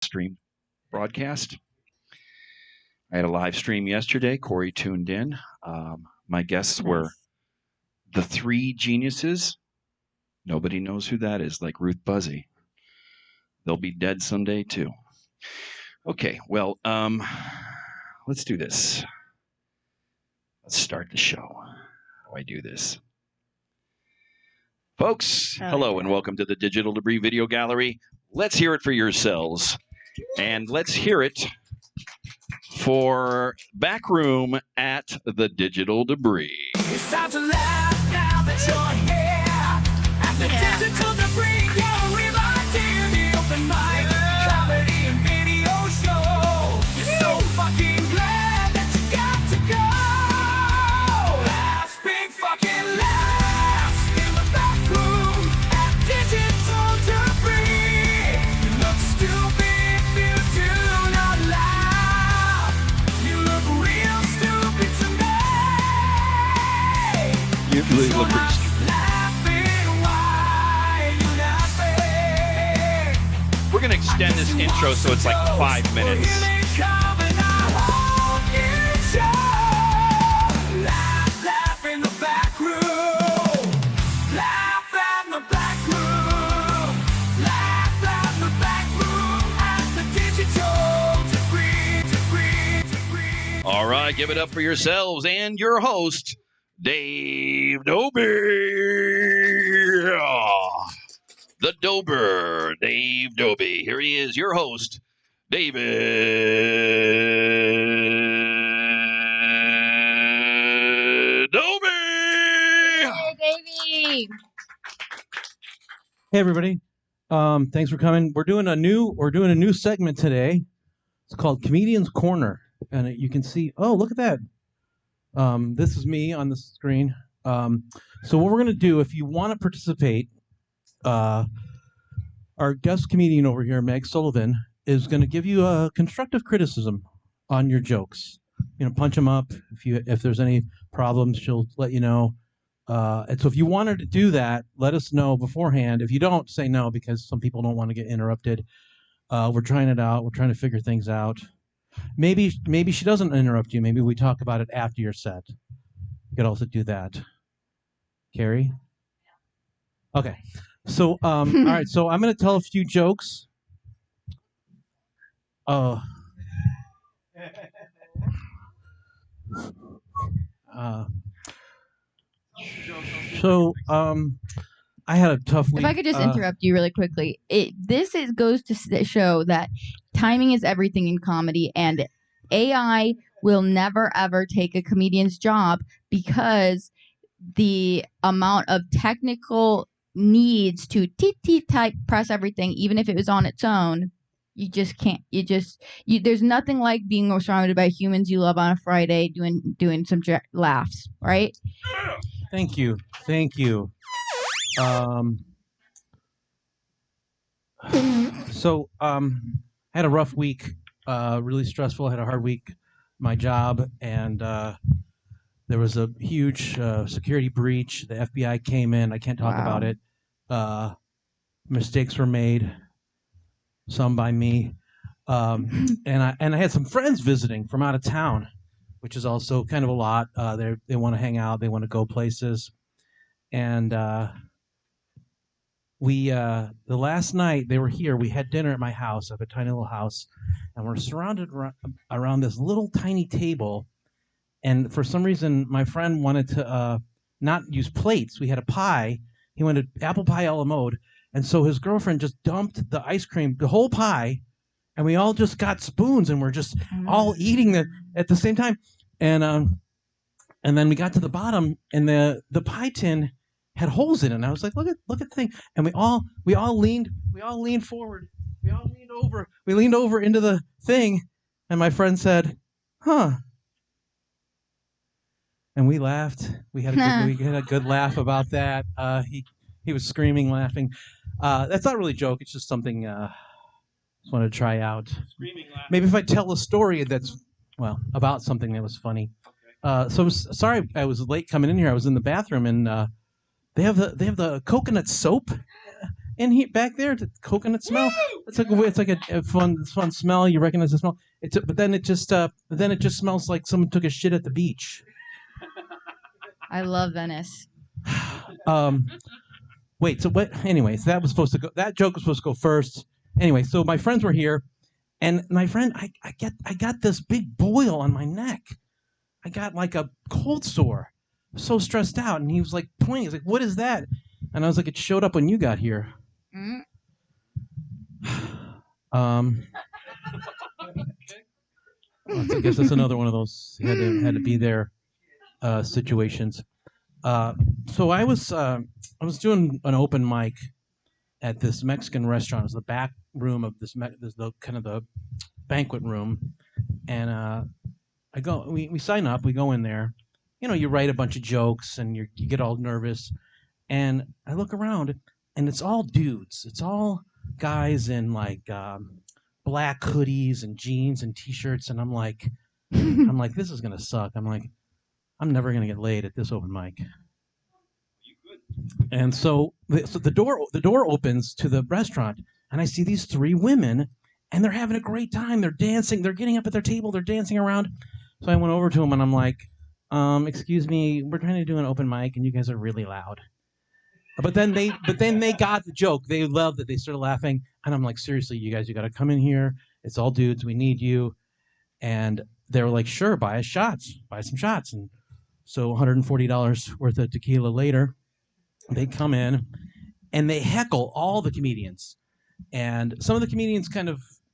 stream broadcast. I had a live stream yesterday. Corey tuned in. My guests were the three geniuses. Nobody knows who that is, like Ruth Buzzy. They'll be dead someday, too. Okay, well, let's do this. Let's start the show. How do I do this? Folks, hello and welcome to the Digital Debris Video Gallery. Let's hear it for yourselves. And let's hear it for Backroom at the Digital Debris. It's time to laugh now that you're here. At the Digital Debris Gallery, right here, the open mic, comedy and video show. You're so fucking glad that you got to go. Last big fucking laughs in the back room at Digital Debris. You look stupid if you do not laugh. You look real stupid to me. You really look pretty stupid. We're going to extend this intro so it's like 5 minutes. Laugh in the back room. Laugh in the back room. Laugh in the back room at the Digital Debris. All right, give it up for yourselves and your host, Dave Dobie. The Dober, Dave Dobie. Here he is, your host, David Dobie. Hey, Davey. Hey everybody, thanks for coming. We're doing a new segment today. It's called Comedian's Corner, and you can see. Oh, look at that! This is me on the screen. So what we're gonna do, if you want to participate, our guest comedian over here, Meg Sullivan, is going to give you a constructive criticism on your jokes. You know, punch them up. If there's any problems, she'll let you know. And so if you wanted to do that, let us know beforehand. If you don't, say no, because some people don't want to get interrupted. We're trying it out. We're trying to figure things out. Maybe she doesn't interrupt you. Maybe we talk about it after your set. You could also do that. Carrie? Okay. So, all right. So I'm going to tell a few jokes. I had a tough week. If I could just interrupt you really quickly, goes to show that timing is everything in comedy, and AI will never ever take a comedian's job because the amount of technical needs to type press everything, even if it was on its own, you just can't. There's nothing like being surrounded by humans you love on a Friday doing some laughs, right? Thank you. So I had a rough week, really stressful. I had a hard week, my job, and there was a huge security breach. The FBI came in. I can't talk about it. Mistakes were made, some by me, and I had some friends visiting from out of town, which is also kind of a lot. They want to hang out. They want to go places, and the last night they were here. We had dinner at my house. I have a tiny little house, and we're surrounded around this little tiny table. And for some reason, my friend wanted to not use plates. We had a pie. He wanted apple pie a la mode. And so his girlfriend just dumped the ice cream, the whole pie, and we all just got spoons and we're just all eating at the same time. And then we got to the bottom, and the pie tin had holes in it. And I was like, look at the thing. And we all leaned forward. We leaned over into the thing, and my friend said, "Huh." And we laughed. We had a good laugh about that. He was screaming, laughing. That's not really a joke. It's just something I just wanted to try out. Screaming, laughing. Maybe if I tell a story that's about something that was funny. So I'm sorry I was late coming in here. I was in the bathroom, and they have the coconut soap in here back there. The coconut smell. it's like a fun smell. You recognize the smell. But then it just smells like someone took a shit at the beach. I love Venice. Wait. So what? Anyways, that joke was supposed to go first. Anyway, so my friends were here, and my friend, I got this big boil on my neck. I got like a cold sore. I was so stressed out, and he was like pointing. He's like, "What is that?" And I was like, "It showed up when you got here." Mm. I guess that's another one of those had to be there situations. So I was doing an open mic at this Mexican restaurant. It was the back room of this the kind of the banquet room, and we sign up, we go in there. You write a bunch of jokes, and you get all nervous, and I look around, and it's all dudes. It's all guys in like black hoodies and jeans and t-shirts, and I'm like, this is gonna suck. I'm never gonna get laid at this open mic. And so the door opens to the restaurant, and I see these three women, and they're having a great time. They're dancing. They're getting up at their table. They're dancing around. So I went over to them, and I'm like, "Excuse me, we're trying to do an open mic, and you guys are really loud." But then they got the joke. They loved it. They started laughing, and I'm like, "Seriously, you guys, you got to come in here. It's all dudes. We need you." And they were like, "Sure, buy some shots." And so $140 worth of tequila later, they come in and they heckle all the comedians. And some of the comedians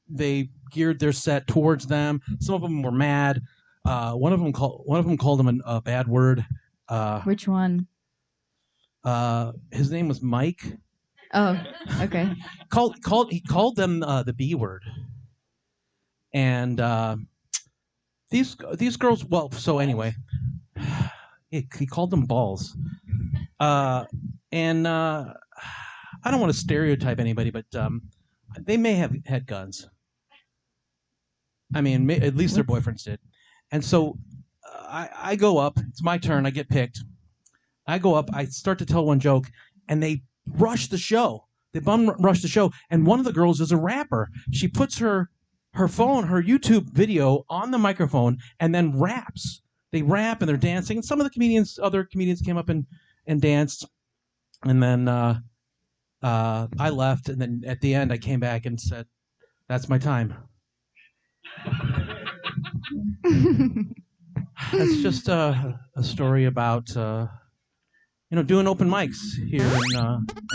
they geared their set towards them. Some of them were mad. One of them called him a bad word. Which one? His name was Mike. Oh, okay. He called them the B word. And these girls. Well, so anyway, he called them balls. And I don't want to stereotype anybody, but they may have had guns. I mean, at least their boyfriends did. And so I go up. It's my turn. I get picked. I go up. I start to tell one joke, and they rush the show. They rush the show. And one of the girls is a rapper. She puts her YouTube video on the microphone and then raps. They rap and they're dancing. And some of the other comedians came up and danced. And then I left. And then at the end, I came back and said, "That's my time." That's just a story about doing open mics here in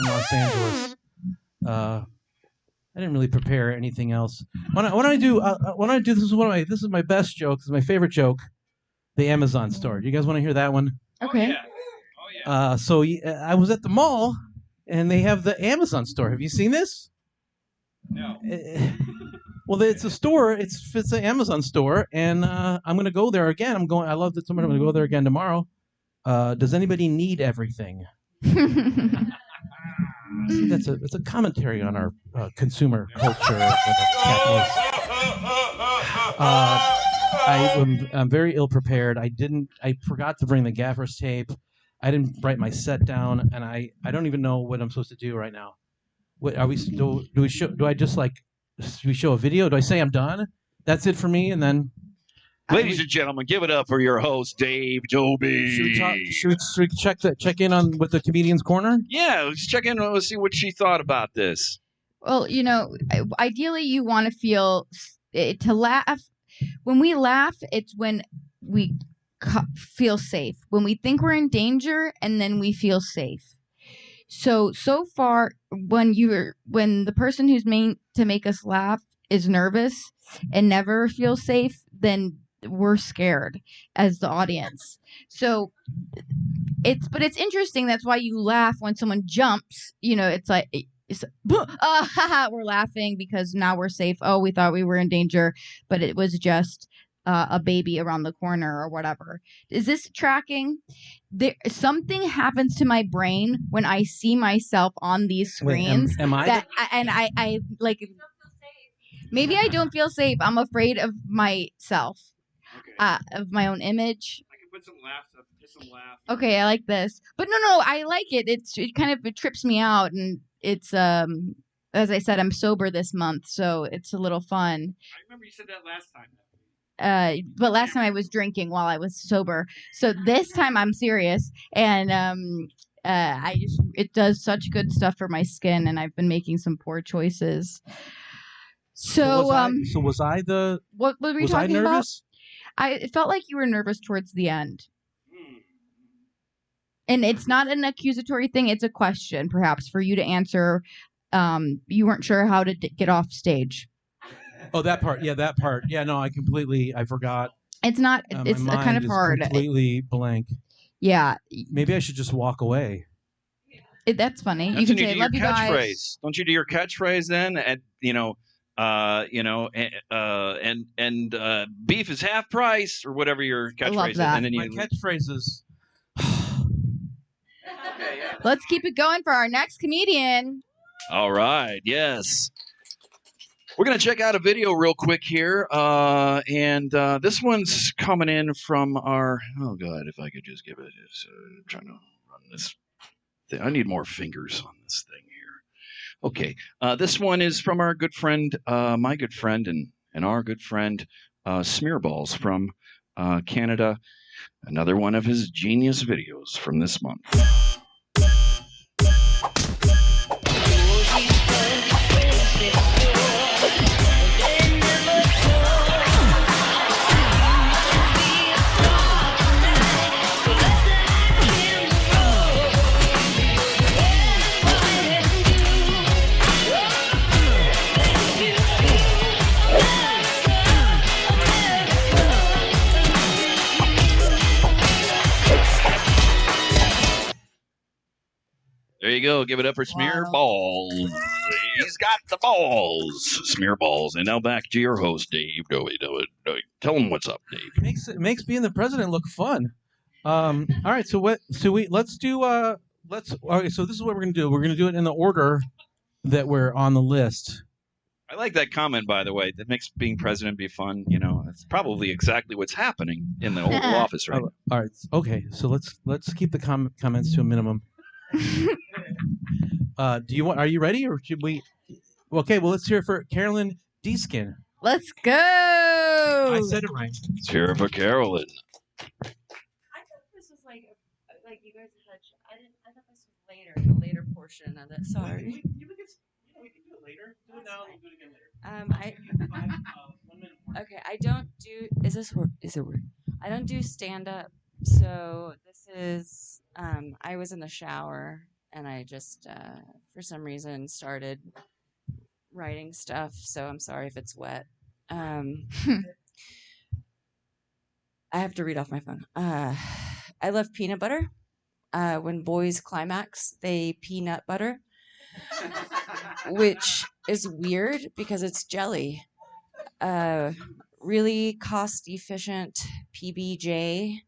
Los Angeles. I didn't really prepare anything else. When I do this is my best joke. This is my favorite joke. The Amazon story. Do you guys want to hear that one? Okay. Oh yeah. So I was at the mall, and they have the Amazon store. Have you seen this? No. Well, it's a store. It's an Amazon store, and I'm going to go there again. I love that so much. I'm going to go there again tomorrow. Does anybody need everything? See, that's a commentary on our consumer culture and capitalism. I'm very ill prepared. I forgot to bring the gaffer's tape. I didn't write my set down, and I don't even know what I'm supposed to do right now. What are we? Do we show? Do I just like? Do we show a video? Do I say I'm done? That's it for me, and then. Ladies and gentlemen, give it up for your host, Dave Joby. Should we check in on with the comedian's corner? Yeah, let's check in. Let's see what she thought about this. Well, ideally, you want to feel to laugh. When we laugh, it's when we feel safe. When we think we're in danger, and then we feel safe. So far, when the person who's meant to make us laugh is nervous and never feels safe, then we're scared as the audience. So it's interesting. That's why you laugh when someone jumps. It's like we're laughing because now we're safe. Oh, we thought we were in danger, but it was just a baby around the corner or whatever. Is this tracking? Something happens to my brain when I see myself on these screens. Wait, am I? I like. Maybe I don't feel safe. I'm afraid of myself. Okay. Of my own image. I can put some laughs up. Just some laughs. Okay, I like this. But no, I like it. It trips me out, and it's as I said, I'm sober this month, so it's a little fun. I remember you said that last time. But last time I was drinking while I was sober. So this time I'm serious, and it does such good stuff for my skin, and I've been making some poor choices. So was I the what were we was I talking about? nervous? It felt like you were nervous towards the end. And it's not an accusatory thing, it's a question, perhaps, for you to answer. You weren't sure how to get off stage. Oh, that part. Yeah, that part. Yeah, no, I forgot. It's not, it's my kind mind of is hard. Completely blank. Yeah. Maybe I should just walk away. That's funny. That's you can when say, do love your you catchphrase. guys. Don't you do your catchphrase then? And beef is half price or whatever your catchphrase love is. that. And then My catchphrase is Let's keep it going for our next comedian. All right, yes. We're going to check out a video real quick here. And this one's coming in from our... Oh, God, if I could just give it... I'm trying to run this thing. I need more fingers on this thing here. Okay, this one is from our good friend, my good friend, and our good friend, Smearballs from Canada. Another one of his genius videos from this month. There you go. Give it up for Smearballs. He's got the balls. Smearballs. And now back to your host, Dave. Tell him what's up, Dave. It makes being the president look fun. All right, so let's do okay, so this is what we're gonna do. We're gonna do it in the order that we're on the list. I like that comment, by the way. That makes being president be fun. You know, it's probably exactly what's happening in the Oval Office right now. All right, okay, so let's keep the comments to a minimum. Are you ready, or should we? Okay, well, let's hear it for Carolyn Deeskin. Let's go. I said it right. Let's hear it for Carolyn. I thought this was like you guys had. I thought this was later, the later portion of it. Sorry. We can do it later. Do it now. We'll do it again later. Okay. I don't do. Is this work? Is it work? I don't do stand up. So this is. I was in the shower and I just for some reason started writing stuff. So I'm sorry if it's wet. I have to read off my phone. I love peanut butter. When boys climax, they peanut butter, which is weird because it's jelly. Really cost efficient PBJ,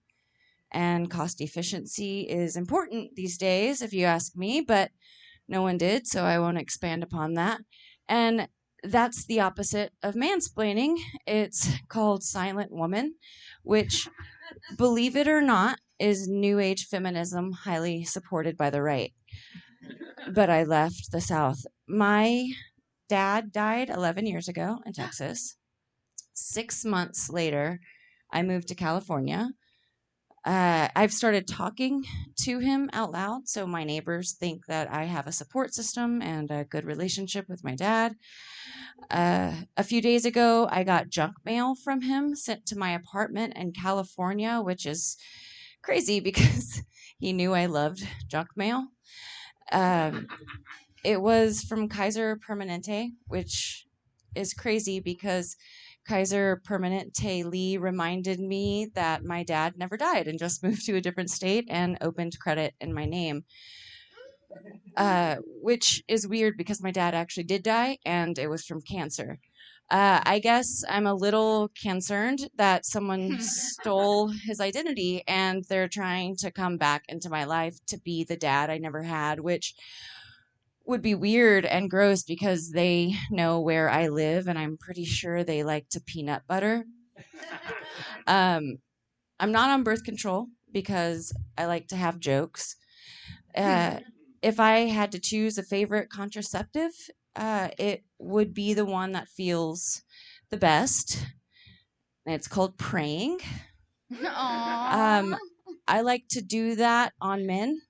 and cost efficiency is important these days, if you ask me, but no one did, so I won't expand upon that. And that's the opposite of mansplaining. It's called silent woman, which, believe it or not, is new age feminism highly supported by the right. But I left the South. My dad died 11 years ago in Texas. 6 months later, I moved to California. I've started talking to him out loud, so my neighbors think that I have a support system and a good relationship with my dad. A few days ago, I got junk mail from him sent to my apartment in California, which is crazy because he knew I loved junk mail. It was from Kaiser Permanente, which is crazy because Kaiser Permanente Lee reminded me that my dad never died and just moved to a different state and opened credit in my name. Which is weird because my dad actually did die and it was from cancer. I guess I'm a little concerned that someone stole his identity and they're trying to come back into my life to be the dad I never had, which would be weird and gross because they know where I live and I'm pretty sure they like to peanut butter. I'm not on birth control because I like to have jokes. If I had to choose a favorite contraceptive, it would be the one that feels the best. And it's called praying. Aww. I like to do that on men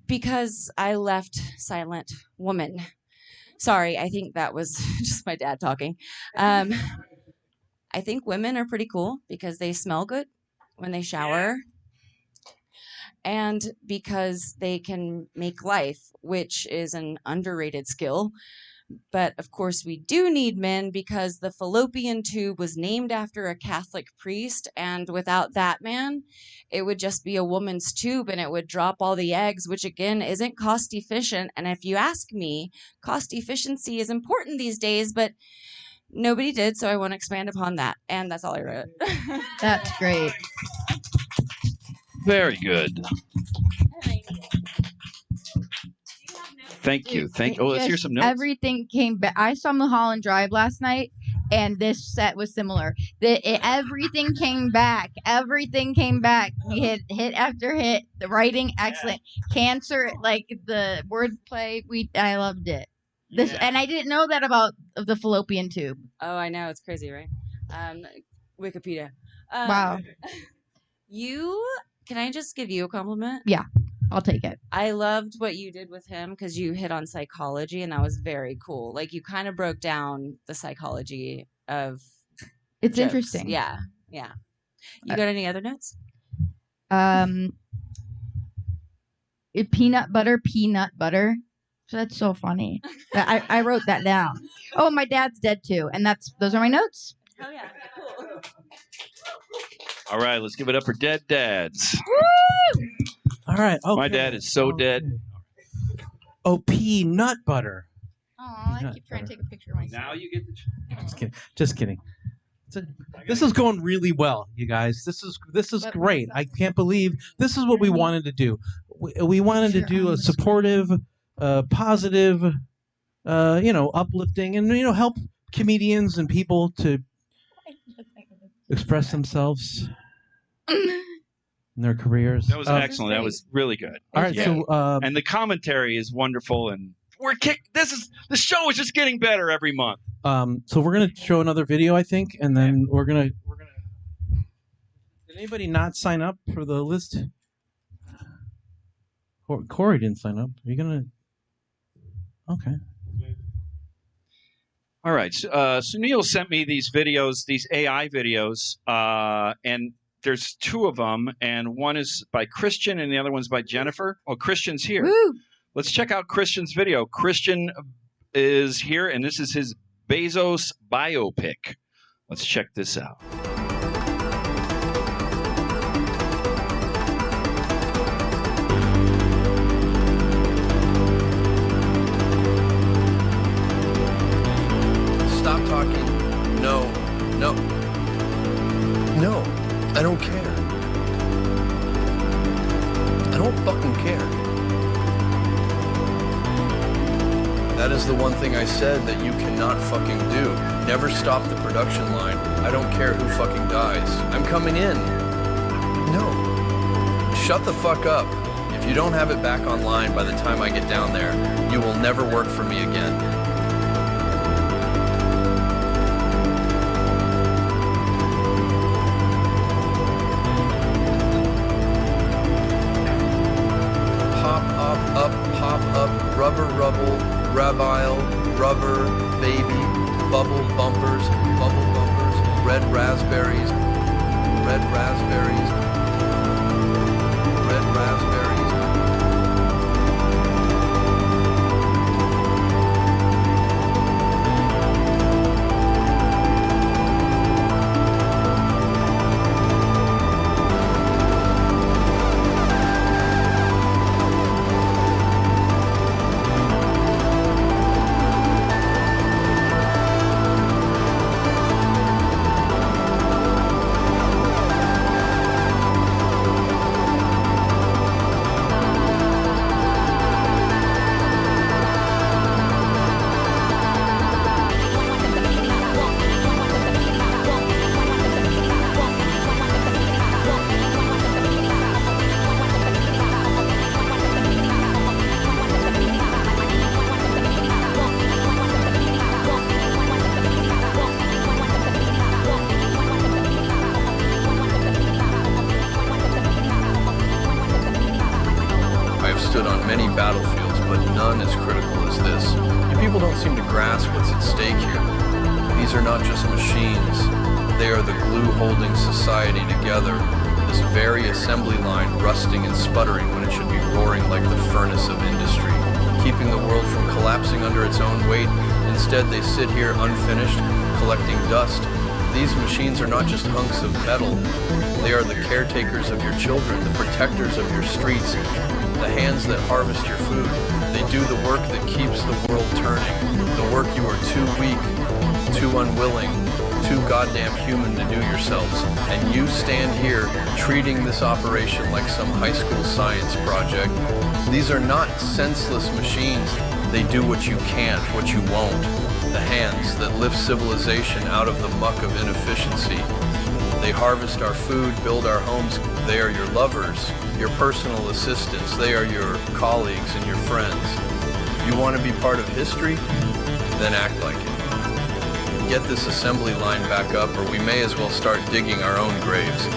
because I left silent woman. Sorry, I think that was just my dad talking. I think women are pretty cool because they smell good when they shower and because they can make life, which is an underrated skill. But of course, we do need men because the fallopian tube was named after a Catholic priest. And without that man, it would just be a woman's tube and it would drop all the eggs, which again isn't cost efficient. And if you ask me, cost efficiency is important these days, but nobody did. So I won't expand upon that. And that's all I wrote. That's great. Very good. Thank you. Oh, let's hear some notes. Everything came back. I saw Mulholland Drive last night, and this set was similar. Everything came back. Everything came back. We hit after hit. The writing, excellent. Cancer, like the wordplay. I loved it. And I didn't know that about the fallopian tube. Oh, I know. It's crazy, right? Wikipedia. Wow. Can I just give you a compliment? Yeah. I'll take it. I loved what you did with him because you hit on psychology, and that was very cool. Like, you kind of broke down the psychology of It's jokes. interesting. Yeah. You got any other notes? Peanut butter. So that's so funny. I wrote that down. Oh, my dad's dead too, and those are my notes. Oh yeah, cool. All right, let's give it up for dead dads. Woo! All right. Okay. My dad is so dead. Oh, peanut butter. Aw, I keep trying to take a picture of myself. Now you get the. Just kidding. This is going really well, you guys. This is great. I can't believe this is what we wanted to do. We wanted to do a supportive, positive, uplifting, and help comedians and people to express themselves in their careers. That was excellent. That was really good. All right, so and the commentary is wonderful, and the show is just getting better every month. So we're gonna show another video, I think, and then we're gonna. Did anybody not sign up for the list? Corey didn't sign up. Are you gonna? Okay. All right. So Neil sent me these videos, these AI videos, and there's two of them, and one is by Christian, and the other one's by Jennifer. Oh, Christian's here. Woo! Let's check out Christian's video. Christian is here, and this is his Bezos biopic. Let's check this out. Stop talking. No. I don't care. I don't fucking care. That is the one thing I said that you cannot fucking do. Never stop the production line. I don't care who fucking dies. I'm coming in. No. Shut the fuck up. If you don't have it back online by the time I get down there, you will never work for me again. Pop up, rubber rubble, rabile, rubber, baby, bubble bumpers, red raspberries, red raspberries, red raspberries. These are not just machines. They are the glue holding society together. This very assembly line rusting and sputtering when it should be roaring like the furnace of industry, keeping the world from collapsing under its own weight. Instead, they sit here unfinished, collecting dust. These machines are not just hunks of metal. They are the caretakers of your children, the protectors of your streets, the hands that harvest your food. They do the work that keeps the world turning, the work you are too weak, too unwilling, too goddamn human to do yourselves. And you stand here treating this operation like some high school science project. These are not senseless machines. They do what you can't, what you won't. The hands that lift civilization out of the muck of inefficiency. They harvest our food, build our homes. They are your lovers, your personal assistants. They are your colleagues and your friends. You want to be part of history? Then act like it. Get this assembly line back up, or we may as well start digging our own graves.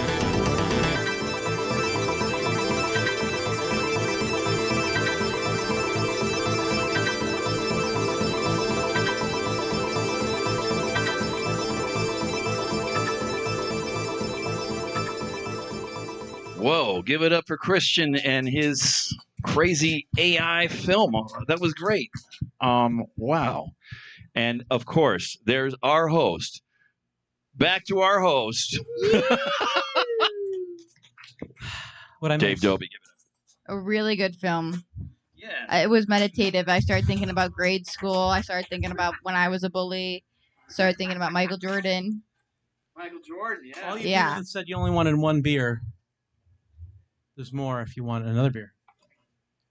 Whoa, give it up for Christian and his crazy AI film. That was great. Wow. And of course, there's our host. Back to our host. What I Dave missed? Dobie, give it up. A really good film. Yeah. It was meditative. I started thinking about grade school. I started thinking about when I was a bully. Started thinking about Michael Jordan. Michael Jordan, yeah. All you Yeah. people that said you only wanted one beer. There's more if you want another beer.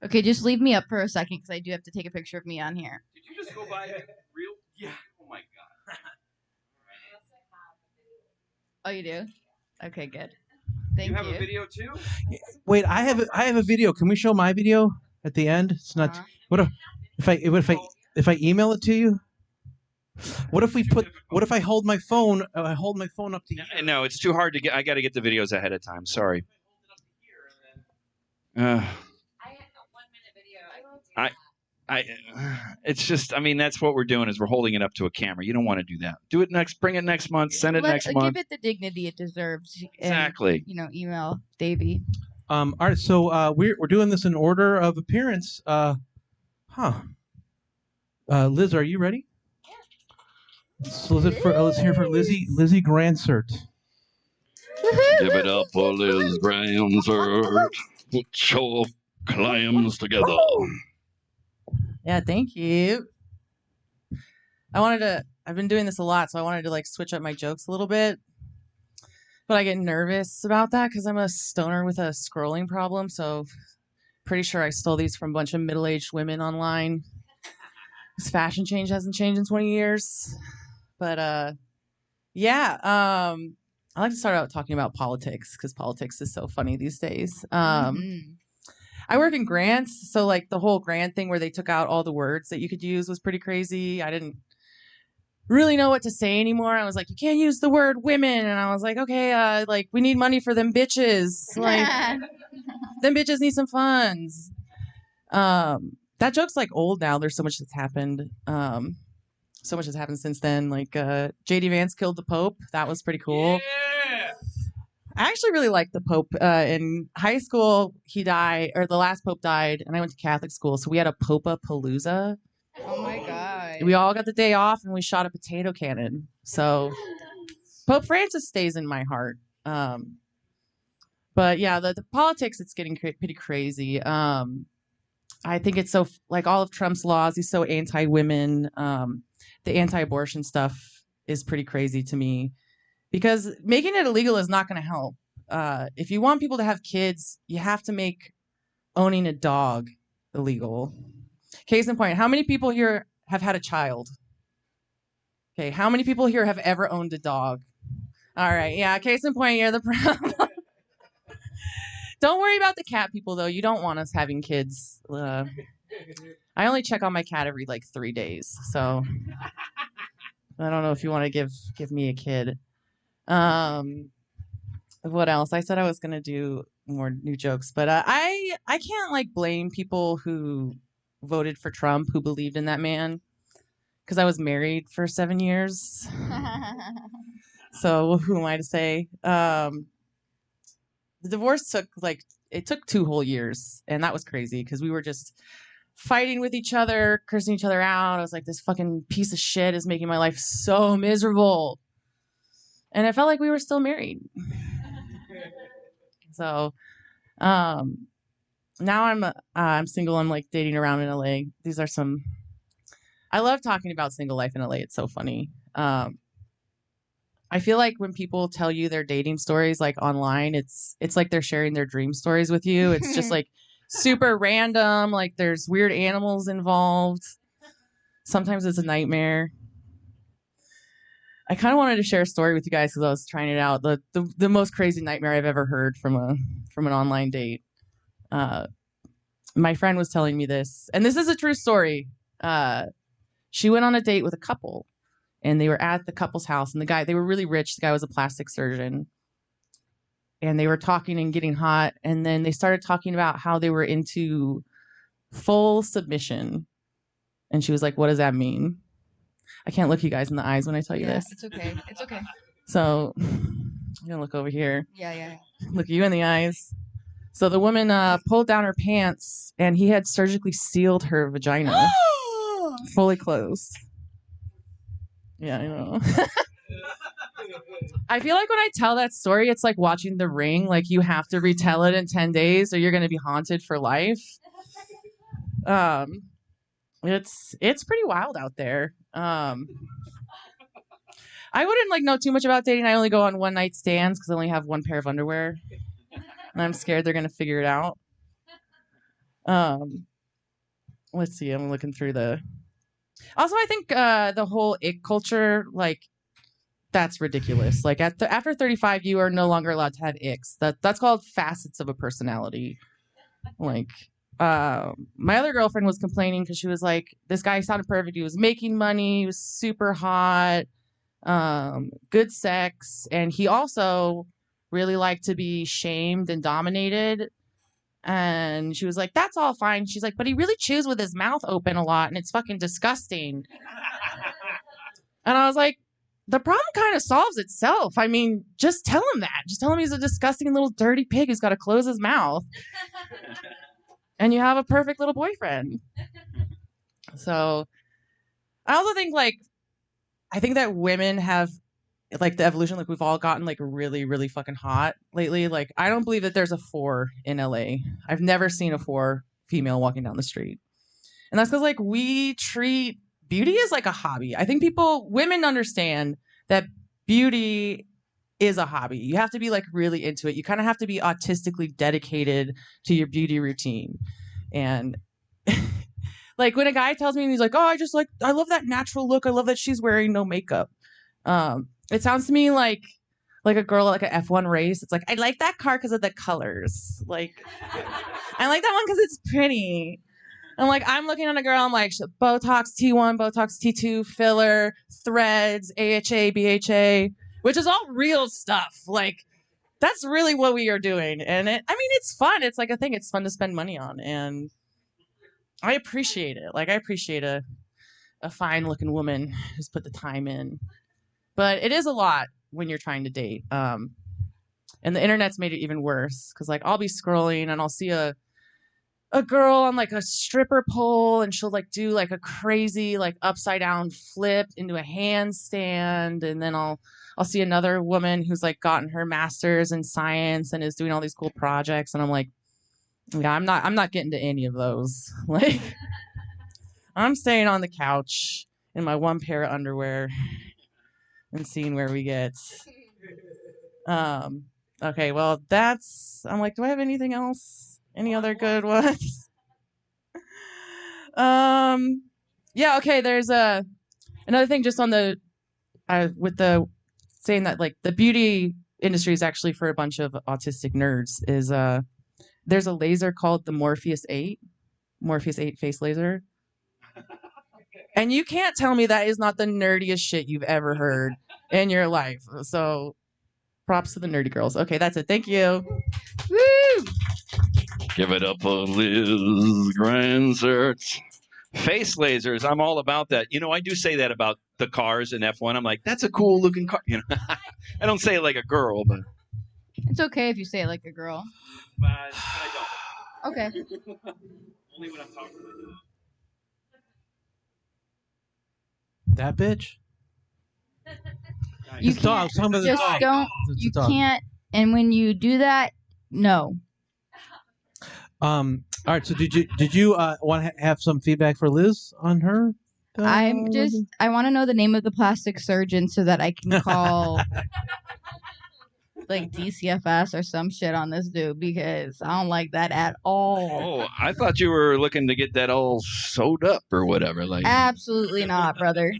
Okay, just leave me up for a second because I do have to take a picture of me on here. Did you just go by real? Yeah. Oh my God. Oh, you do? Okay, good. Thank You you. have a video too? Wait, I have a video. Can we show my video at the end? It's not. Uh-huh. If I email it to you? What if I hold my phone? I hold my phone up to you. No, it's too hard to get. I got to get the videos ahead of time. Sorry. I had a 1-minute video. It's just, I mean, that's what we're doing is we're holding it up to a camera. You don't want to do that. Do it next, bring it next month, send it next month. Give it the dignity it deserves. Exactly. And, email Davey. All right, so we're doing this in order of appearance. Liz, are you ready? Yeah. So let's hear for Lizzie Gransert. Give it up for Liz Gransert. Put your clams together. Yeah, thank you. I've been doing this a lot, so I wanted to switch up my jokes a little bit. But I get nervous about that because I'm a stoner with a scrolling problem, so pretty sure I stole these from a bunch of middle-aged women online. This fashion change hasn't changed in 20 years. But I like to start out talking about politics because politics is so funny these days. I work in grants, so the whole grant thing where they took out all the words that you could use was pretty crazy. I didn't really know what to say anymore. I was like, you can't use the word women, and I was like, okay, we need money for them bitches. Them bitches need some funds. That joke's old now. There's so much that's happened. So much has happened since then. J.D. Vance killed the Pope. That was pretty cool. Yeah. I actually really liked the Pope. In high school, he died, or the last Pope died, and I went to Catholic school, so we had a Pope-a-palooza. Oh my God. We all got the day off, and we shot a potato cannon. So Pope Francis stays in my heart. But yeah, the politics, it's getting pretty crazy. I think it's so, all of Trump's laws, he's so anti-women. The anti-abortion stuff is pretty crazy to me. Because making it illegal is not going to help. If you want people to have kids, you have to make owning a dog illegal. Case in point, how many people here have had a child? Okay, how many people here have ever owned a dog? All right, yeah, case in point, you're the problem. Don't worry about the cat people, though. You don't want us having kids. I only check on my cat every 3 days, so I don't know if you want to give me a kid. What else? I said I was gonna do more new jokes, but I can't blame people who voted for Trump who believed in that man, because I was married for 7 years. So who am I to say? The divorce took it took 2 whole years, and that was crazy because we were just fighting with each other, cursing each other out. I was like, this fucking piece of shit is making my life so miserable. And it felt like we were still married. So now I'm single. I'm like dating around in LA. These are some. I love talking about single life in LA. It's so funny. I feel like when people tell you their dating stories like online, it's like they're sharing their dream stories with you. It's just like super random. Like there's weird animals involved. Sometimes it's a nightmare. I kind of wanted to share a story with you guys because I was trying it out. The most crazy nightmare I've ever heard from an online date. My friend was telling me this, and this is a true story. She went on a date with a couple, and they were at the couple's house, and they were really rich. The guy was a plastic surgeon, and they were talking and getting hot, and then they started talking about how they were into full submission, and she was like, "What does that mean?" I can't look you guys in the eyes when I tell you this. It's okay. It's okay. So I'm gonna look over here. Yeah. Look you in the eyes. So the woman pulled down her pants, and he had surgically sealed her vagina, fully closed. Yeah, I know. I feel like when I tell that story, it's like watching The Ring. Like you have to retell it in 10 days, or you're gonna be haunted for life. It's pretty wild out there. I wouldn't know too much about dating. I only go on one night stands because I only have one pair of underwear, and I'm scared they're gonna figure it out. Let's see. I'm looking through the. Also, I think the whole ick culture, that's ridiculous. Like after 35, you are no longer allowed to have icks. That's called facets of a personality. My other girlfriend was complaining because she was like, this guy sounded perfect. He was making money. He was super hot, good sex. And he also really liked to be shamed and dominated. And she was like, that's all fine. She's like, but he really chews with his mouth open a lot, and it's fucking disgusting. And I was like, the problem kind of solves itself. I mean, just tell him that. Just tell him he's a disgusting little dirty pig who's got to close his mouth. And you have a perfect little boyfriend. So I also think I think that women have the evolution, we've all gotten really, really fucking hot lately. I don't believe that there's a 4 in LA. I've never seen a 4 female walking down the street. And that's because we treat beauty as a hobby. I think women understand that beauty is a hobby. You have to be really into it. You kind of have to be autistically dedicated to your beauty routine. And when a guy tells me, and he's like, oh, I love that natural look. I love that she's wearing no makeup. It sounds to me like a girl at an F1 race. It's I like that car because of the colors. I like that one because it's pretty. And I'm looking at a girl, I'm like, Botox T1, Botox T2, filler, threads, AHA, BHA, which is all real stuff. That's really what we are doing. And it's fun. It's a thing. It's fun to spend money on. And I appreciate it. I appreciate a fine looking woman who's put the time in. But it is a lot when you're trying to date. And the internet's made it even worse. Because I'll be scrolling and I'll see a girl on a stripper pole, and she'll do a crazy upside down flip into a handstand, and then I'll see another woman who's gotten her master's in science and is doing all these cool projects, and I'm like, yeah, I'm not getting to any of those. I'm staying on the couch in my one pair of underwear and seeing where we get. Okay, well I'm like, do I have anything else? Any other good ones? Yeah, okay, there's another thing just on the with the saying that the beauty industry is actually for a bunch of autistic nerds is there's a laser called the Morpheus 8 face laser. And you can't tell me that is not the nerdiest shit you've ever heard in your life. So props to the nerdy girls. Okay, that's it. Thank you. Woo! Give it up for Liz Granzert. Face lasers. I'm all about that. You know, I do say that about the cars in F1. I'm like, that's a cool looking car. You know, I don't say it like a girl, but It's okay if you say it like a girl. but I don't. Okay. Only when I'm talking about That bitch. You It's dog. I was talking about the Just dog. don't. It's a You dog. can't. And when you do that, no. All right. So did you want to have some feedback for Liz on her? I want to know the name of the plastic surgeon so that I can call like DCFS or some shit on this dude because I don't like that at all. Oh, I thought you were looking to get that all sewed up or whatever. Like, Absolutely not, brother.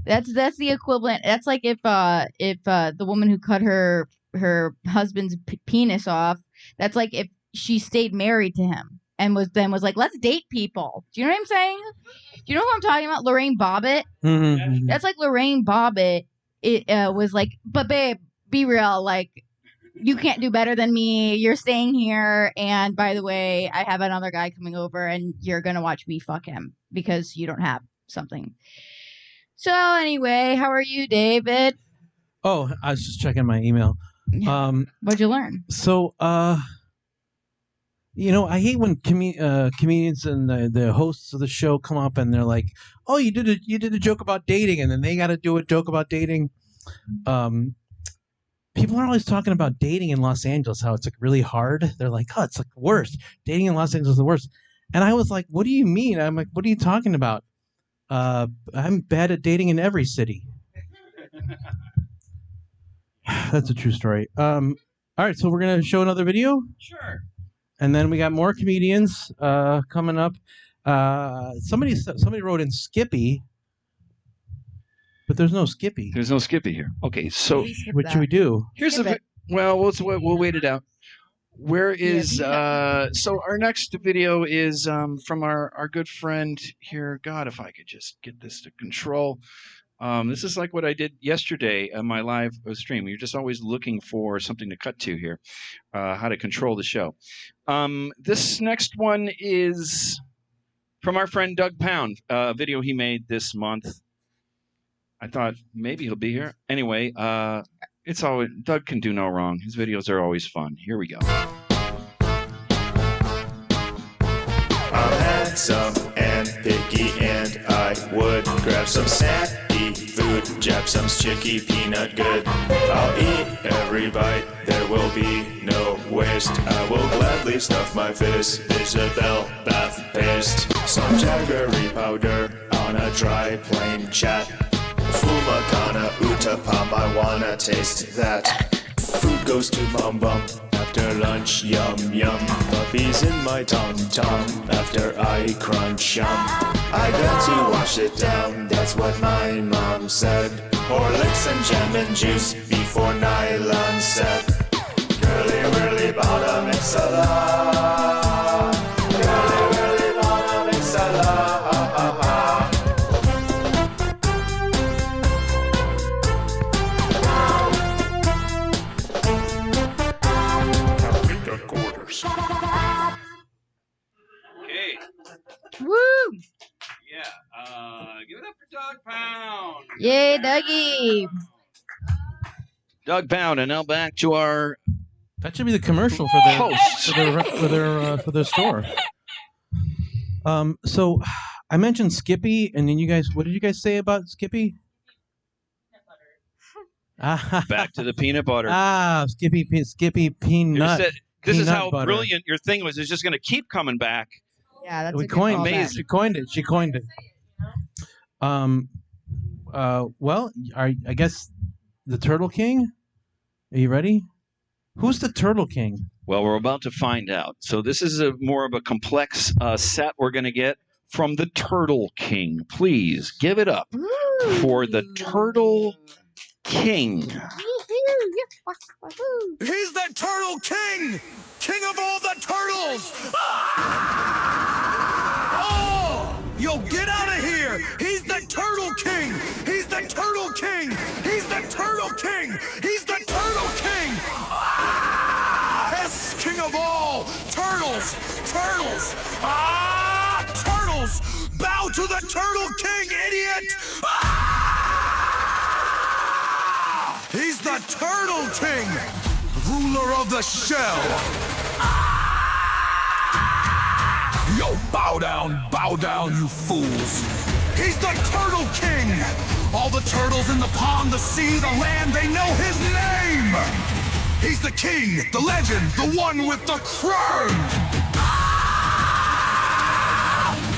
That's the equivalent. That's like if the woman who cut her husband's penis off. That's like if she stayed married to him and was like, let's date people. Do you know what I'm saying? Do you know who I'm talking about? Lorraine Bobbitt. Mm-hmm. That's like Lorraine Bobbitt. It was like, but babe, be real. Like, you can't do better than me. You're staying here. And by the way, I have another guy coming over and you're going to watch me fuck him because you don't have something. So anyway, how are you, David? Oh, I was just checking my email. What'd you learn? So, you know, I hate when comedians and the hosts of the show come up and they're like, "Oh, you did a joke about dating," and then they got to do a joke about dating. People are always talking about dating in Los Angeles, how it's like really hard. They're like, "Oh, it's like the worst. Dating in Los Angeles is the worst." And I was like, "What do you mean?" I'm like, "What are you talking about? I'm bad at dating in every city." That's a true story. All right, so we're gonna show another video. sure. And then we got more comedians coming up. Somebody wrote in Skippy, but there's no Skippy. There's no Skippy here. Okay, so What should we do? here's Skip it. well, we'll wait it out. Where is so our next video is from our good friend here. God, if I could just get this to control. This is like what I did yesterday on my live stream. You're just always looking for something to cut to here, how to control the show. This next one is from our friend Doug Pound, a video he made this month. I thought maybe he'll be here. Anyway, it's always Doug can do no wrong. His videos are always fun. Here we go. I'm handsome and picky, and I would grab some snacky food, jab some chicky peanut good. I'll eat every bite, there will be no waste. I will gladly stuff my fist, Isabel bath paste, some jaggery powder on a dry plain chat. Fumakana utapam, I wanna taste that. Food goes to bum bum after lunch, yum yum. Puppies in my tom tom after I crunch yum. I got to wash it down, that's what my mom said. Horlicks and jam and juice before nylon set. Girly whirly bottom mix-a-la. Girly whirly bottom mix-a-la. Okay. Woo! Yeah. Give it up for Doug Pound. Yay, Dougie! Doug Pound, and now back to our That should be the commercial for their host. for their store. So I mentioned Skippy, and then you guys, what did you guys say about Skippy? Back to the peanut butter. Skippy peanut. This is peanut how butter. brilliant your thing was. It's just going to keep coming back. Yeah, that's We a good coined callback. She coined it. She coined it. Well, I guess the Turtle King. Are you ready? Who's the Turtle King? Well, we're about to find out. So this is more of a complex set we're going to get from the Turtle King. Please give it up for the Turtle King. He's the Turtle King! King of all the turtles! Oh! Yo, get out of here! He's the Turtle King! He's the Turtle King! He's the Turtle King! He's the Turtle King! Yes, King of all! Turtles! Turtles! Turtles! to the Turtle King, idiot! He's the Turtle King, ruler of the shell. Yo, bow down, you fools. He's the Turtle King. All the turtles in the pond, the sea, the land, they know his name. He's the king, the legend, the one with the crown.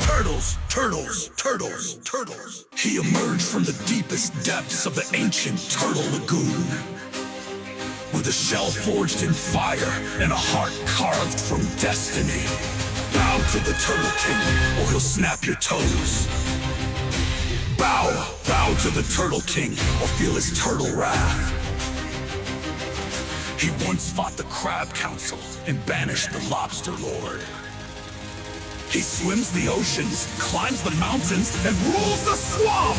Turtles, turtles, turtles, turtles. He emerged from the deepest depths of the ancient Turtle Lagoon, with a shell forged in fire and a heart carved from destiny. Bow to the Turtle King, or he'll snap your toes. Bow to the Turtle King, or feel his turtle wrath. He once fought the Crab Council and banished the Lobster Lord. He swims the oceans, climbs the mountains, and rules the swamp!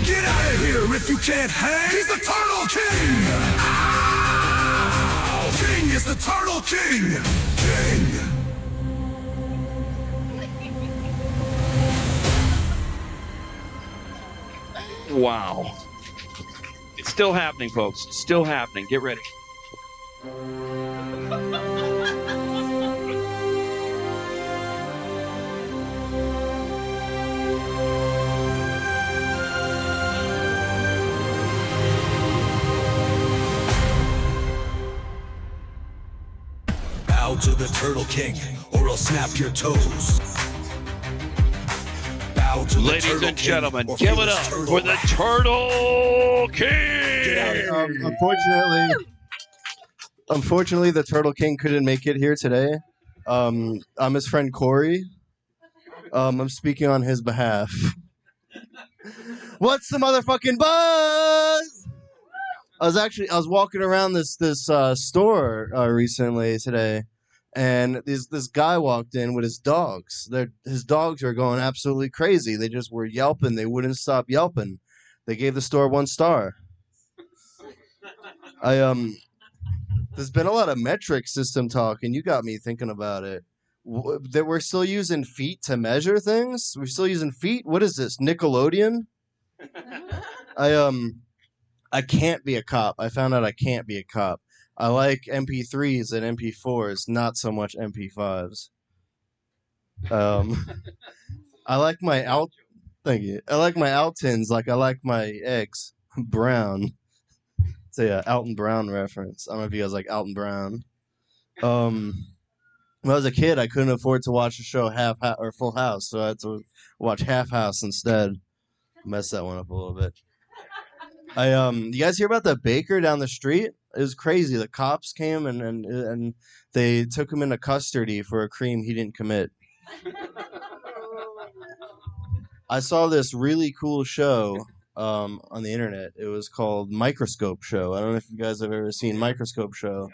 Get out of here if you can't hang! He's the Turtle King! Ow! King is the Turtle King! King! Wow. It's still happening, folks. It's still happening. Get ready. Bow to the Turtle King, or I'll snap your toes. Bow to the Ladies Turtle and King, gentlemen, or give feel it his up turtle for the wrath. Turtle King! Unfortunately, the Turtle King couldn't make it here today. I'm his friend Corey. I'm speaking on his behalf. What's the motherfucking buzz? I was walking around this store recently today, and this guy walked in with his dogs. His dogs are going absolutely crazy. They just were yelping. They wouldn't stop yelping. They gave the store 1 star. There's been a lot of metric system talk, and you got me thinking about it. That we're still using feet to measure things? We're still using feet? What is this, Nickelodeon? I can't be a cop. I found out I can't be a cop. I like MP3s and MP4s, not so much MP5s. I like my Thank you. I like my Altins like I like my eggs brown. It's a Alton Brown reference. I don't know if you guys like Alton Brown. When I was a kid, I couldn't afford to watch the show or Full House, so I had to watch Half House instead. Messed that one up a little bit. You guys hear about the baker down the street? It was crazy. The cops came and they took him into custody for a crime he didn't commit. I saw this really cool show on the internet. It was called Microscope Show. I don't know if you guys have ever seen Microscope Show,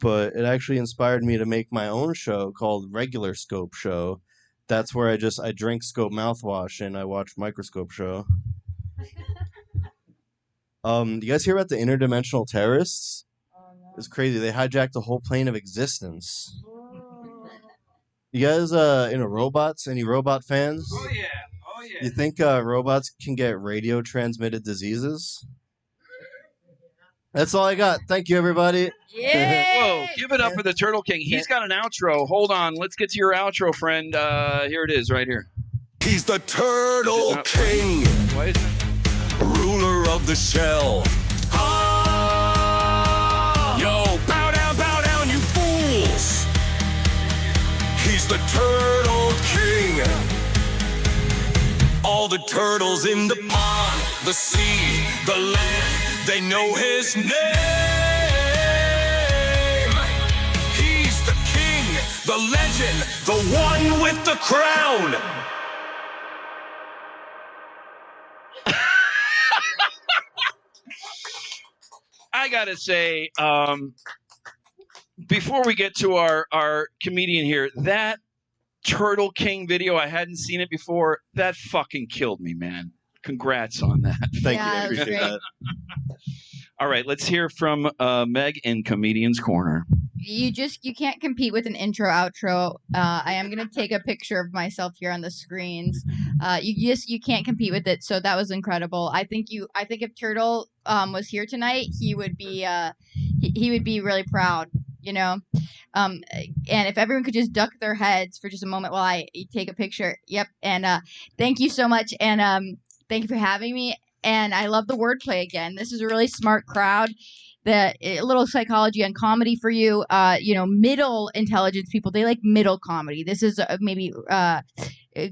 but it actually inspired me to make my own show called Regular Scope Show. That's where I drink Scope mouthwash and I watch Microscope Show. You guys hear about the interdimensional terrorists? It's crazy. They hijacked the whole plane of existence. You guys into robots? Any robot fans? Oh, yeah. Oh, yeah. You think robots can get radio transmitted diseases? That's all I got. Thank you, everybody. Whoa, give it up for the Turtle King. He's got an outro. Hold on. Let's get to your outro, friend. Here it is, right here. He's the Turtle King, Why is it? ruler of the shell. Yo, bow down, you fools. He's the Turtle King. All the turtles in the pond, the sea, the land, they know his name. He's the king, the legend, the one with the crown. I gotta say, before we get to our comedian here, that Turtle King video, I hadn't seen it before. That fucking killed me, man. Congrats on that. Thank Yeah, you. I it was appreciate great. that. All right, let's hear from Meg in Comedian's Corner. you can't compete with an intro outro. I am gonna take a picture of myself here on the screens. You can't compete with it. So that was incredible. I think if Turtle was here tonight, he would be he would be really proud. You know. And if everyone could just duck their heads for just a moment while I take a picture. Yep. And thank you so much. And thank you for having me. And I love the wordplay again. This is a really smart crowd. A little psychology and comedy for you. Middle intelligence people, they like middle comedy. This is maybe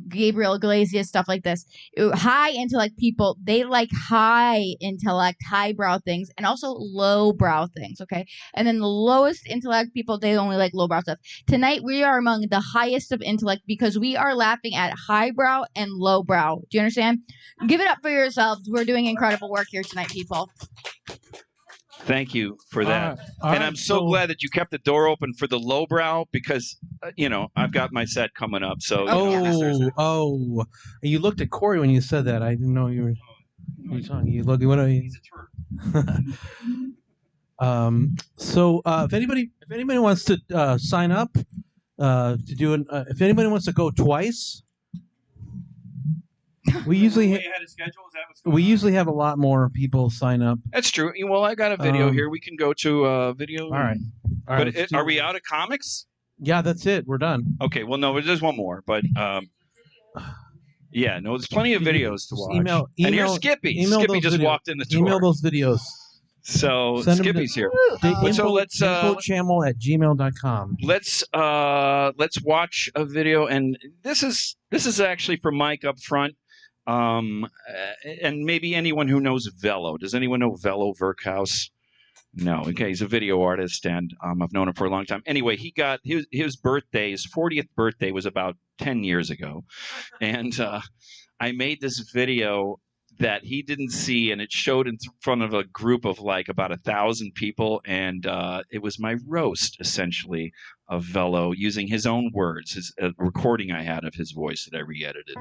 Gabriel Iglesias, stuff like this. High intellect people, they like high intellect, highbrow things, and also lowbrow things. Okay, and then the lowest intellect people, they only like lowbrow stuff. Tonight we are among the highest of intellect because we are laughing at highbrow and lowbrow. Do you understand? Give it up for yourselves. We're doing incredible work here tonight, people. Thank you for that. All and right, I'm so glad that you kept the door open for the lowbrow because, I've got my set coming up. So, you looked at Corey when you said that. I didn't know you were talking. You look. What are you? So if anybody wants to sign up to do it, if anybody wants to go twice, we usually have a lot more people sign up. That's true. Well, I got a video here. We can go to video. All right. But are we out of comics? Yeah, that's it. We're done. Okay. Well, no, there's one more, but yeah, no, there's plenty of videos to watch. Email, and here's Skippy. Skippy just walked in the door. Email those videos. So Skippy's here. So let's info@gmail.com. Let's watch a video, and this is actually for Mike up front. And maybe anyone who knows Velo. Does anyone know Velo Verkhaus? No. Okay, he's a video artist, and I've known him for a long time. Anyway, he got his birthday, his 40th birthday was about 10 years ago, and I made this video that he didn't see, and it showed in front of a group of like about 1,000 people, and it was my roast essentially of Velo using his own words, his recording I had of his voice that I re-edited.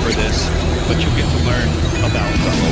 For this, but you get to learn about Velo.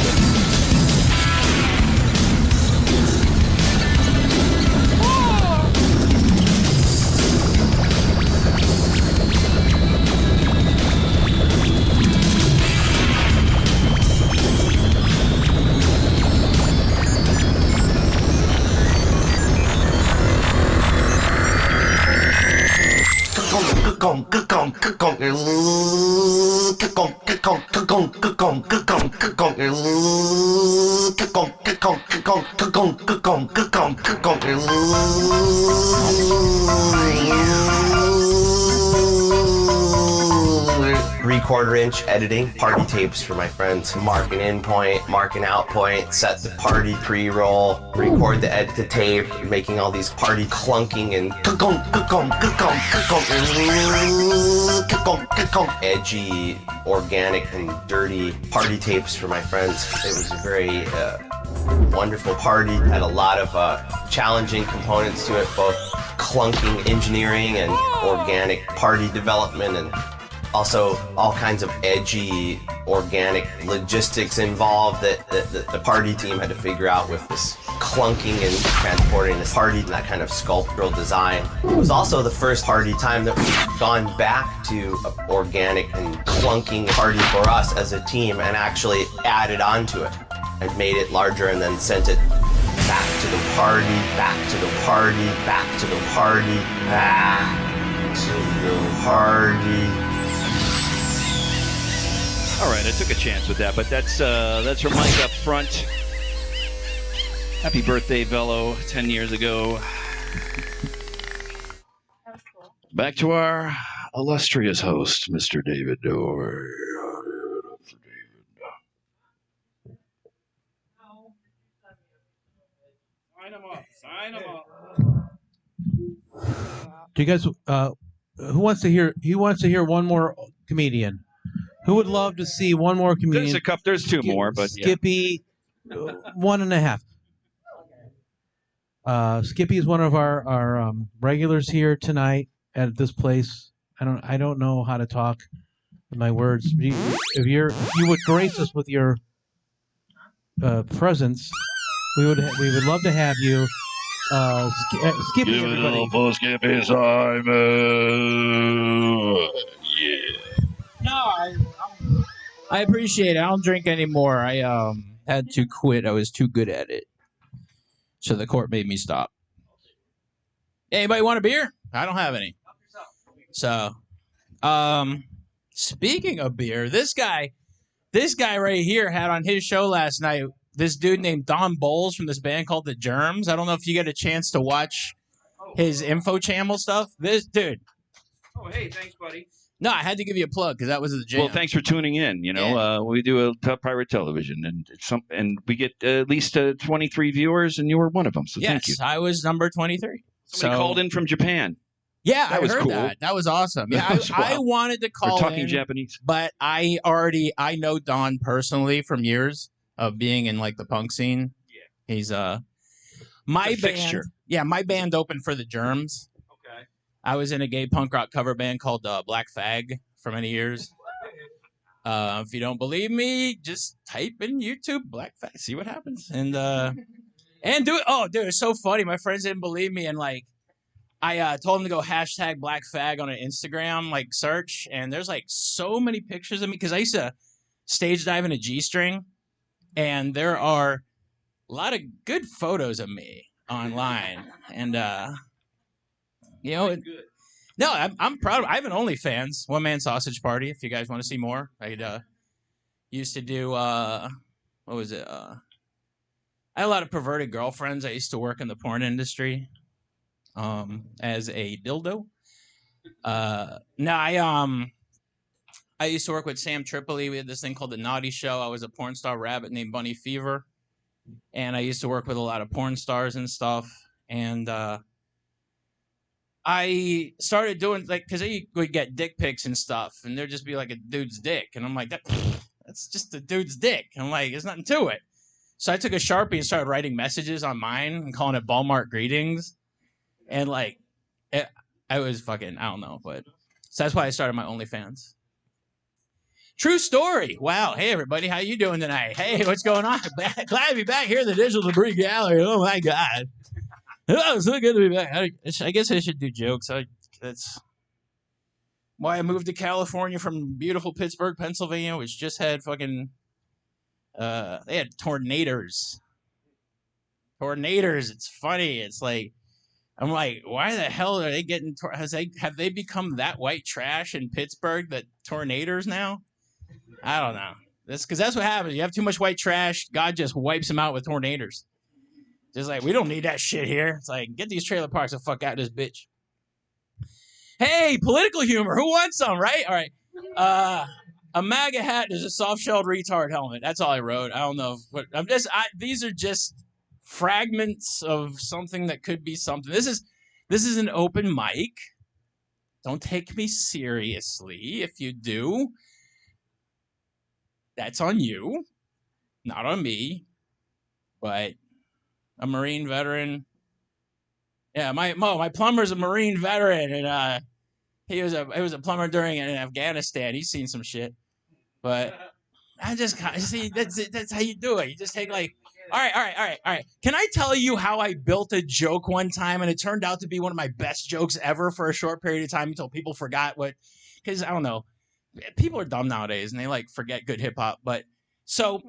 Recorder inch editing, party tapes for my friends. Mark an in point, mark an out point, set the party pre-roll, record the edit to tape, making all these party clunking and edgy, organic, and dirty party tapes for my friends. It was a very wonderful party, had a lot of challenging components to it, both clunking engineering and organic party development, and also all kinds of edgy, organic logistics involved that the party team had to figure out with this clunking and transporting this party and that kind of sculptural design. It was also the first party time that we've gone back to an organic and clunking party for us as a team and actually added onto it and made it larger and then sent it back to the party, back to the party, back to the party, back to the party. All right, I took a chance with that, but that's from Mike up front. Happy birthday, Velo, 10 years ago. Back to our illustrious host, Mr. David Dorr. Sign him up. Sign him up. Do you guys? Who wants to hear? One more comedian? Who would love to see one more comedian? There's two more, but yeah. Skippy, 1.5. Skippy is one of our regulars here tonight at this place. I don't know how to talk with my words. If you would grace us with your presence, we would love to have you. Skippy, Give it everybody. up for Skippy Simon. Yeah. No, I appreciate it. I don't drink anymore. I had to quit. I was too good at it. So the court made me stop. Anybody want a beer? I don't have any. So, speaking of beer, this guy right here had on his show last night this dude named Don Bowles from this band called The Germs. I don't know if you get a chance to watch his info channel stuff. This dude. Oh, hey, thanks, buddy. No, I had to give you a plug because that was the jam. Well, thanks for tuning in. You know, we do a pirate television, and we get at least 23 viewers, and you were one of them. So thank you. Yes, I was number 23. Somebody called in from Japan. Yeah, that was heard cool. that. That was awesome. Yeah, That was I wild. wanted to call We're talking in, Japanese. but I know Don personally from years of being in like the punk scene. Yeah, he's my band. Fixture. Yeah, my band opened for the Germs. Okay. I was in a gay punk rock cover band called Black Fag for many years. If you don't believe me, just type in YouTube Black Fag, see what happens, and do it. Oh, dude, it's so funny. My friends didn't believe me, and like I told them to go hashtag Black Fag on an Instagram like search, and there's like so many pictures of me because I used to stage dive in a G-string, and there are a lot of good photos of me online, and you know. No, I'm proud. I have an OnlyFans, One Man Sausage Party. If you guys want to see more, I used to do what was it? I had a lot of perverted girlfriends. I used to work in the porn industry as a dildo. I used to work with Sam Tripoli. We had this thing called The Naughty Show. I was a porn star rabbit named Bunny Fever, and I used to work with a lot of porn stars and stuff. And I started doing like because I would get dick pics and stuff, and there'd just be like a dude's dick, and I'm like, that's just a dude's dick. I'm like, there's nothing to it. So I took a Sharpie and started writing messages on mine and calling it Walmart greetings, and like, I was fucking I don't know, but so that's why I started my OnlyFans. True story. Wow. Hey everybody, how you doing tonight? Hey, what's going on? Glad to be back here in the Digital Debris Gallery. Oh my god. Oh, it's so good to be back. I guess I should do jokes. That's why I moved to California from beautiful Pittsburgh, Pennsylvania, which just had fucking they had tornadoes. It's funny. It's like I'm like, why the hell are they getting? Have they become that white trash in Pittsburgh that tornadoes now? I don't know. That's because that's what happens. You have too much white trash. God just wipes them out with tornadoes. Just like, we don't need that shit here. It's like, get these trailer parks the fuck out of this bitch. Hey, political humor. Who wants some, right? All right. A MAGA hat is a soft-shelled retard helmet. That's all I wrote. I don't know. These are just fragments of something that could be something. This is an open mic. Don't take me seriously. If you do, that's on you, not on me. But a Marine veteran. Yeah, my plumber's a Marine veteran, and he was a plumber during in Afghanistan. He's seen some shit, but I just see that's how you do it. You just take like, all right. Can I tell you how I built a joke one time, and it turned out to be one of my best jokes ever for a short period of time until people forgot what? Because I don't know, people are dumb nowadays and they like forget good hip hop. But so.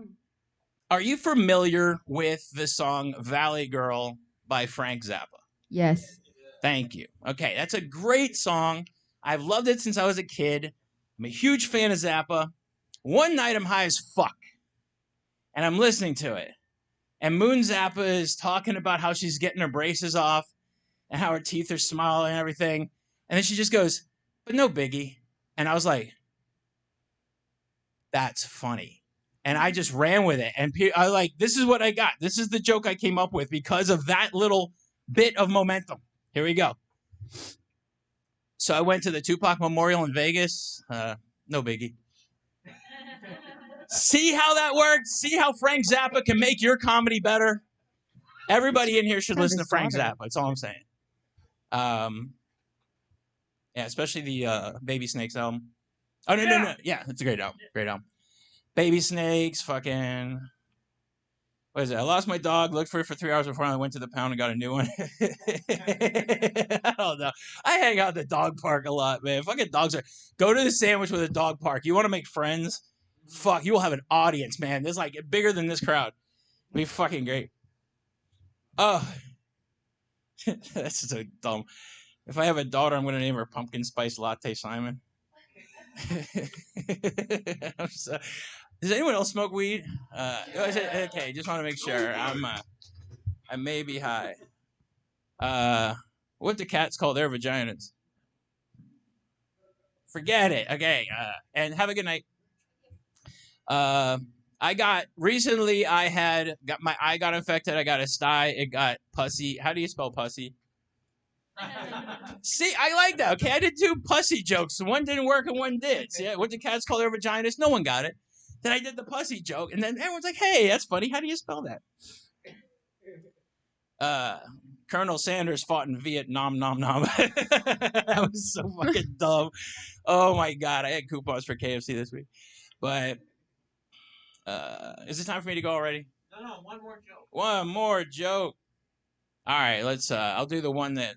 Are you familiar with the song Valley Girl by Frank Zappa? Yes. Thank you. Okay, that's a great song. I've loved it since I was a kid. I'm a huge fan of Zappa. One night I'm high as fuck, and I'm listening to it. And Moon Zappa is talking about how she's getting her braces off and how her teeth are smiling and everything. And then she just goes, but no biggie. And I was like, that's funny. And I just ran with it. And I like, this is what I got. This is the joke I came up with because of that little bit of momentum. Here we go. So I went to the Tupac Memorial in Vegas. No biggie. See how that works? See how Frank Zappa can make your comedy better? Everybody in here should listen to Frank Zappa. That's all I'm saying. Yeah, especially the Baby Snakes album. Oh, no. Yeah, it's a great album. Great album. Baby Snakes, fucking... What is it? I lost my dog, looked for it for 3 hours before I went to the pound and got a new one. I don't know. I hang out at the dog park a lot, man. Fucking dogs are... Go to the sandwich with a dog park. You want to make friends? Fuck, you will have an audience, man. There's like bigger than this crowd. It'll be fucking great. Oh. That's so dumb. If I have a daughter, I'm going to name her Pumpkin Spice Latte Simon. Does anyone else smoke weed? Okay, just want to make sure. I may be high. What do cats call their vaginas? Forget it. Okay, and have a good night. I got my eye got infected. I got a sty. It got pussy. How do you spell pussy? See, I like that. Okay, I did 2 pussy jokes. One didn't work and one did. See, what do cats call their vaginas? No one got it. Then I did the pussy joke, and then everyone's like, "Hey, that's funny. How do you spell that?" Colonel Sanders fought in Vietnam. Nom nom. That was so fucking dumb. Oh my god, I had coupons for KFC this week. But is it time for me to go already? No, one more joke. One more joke. All right, let's. I'll do the one that.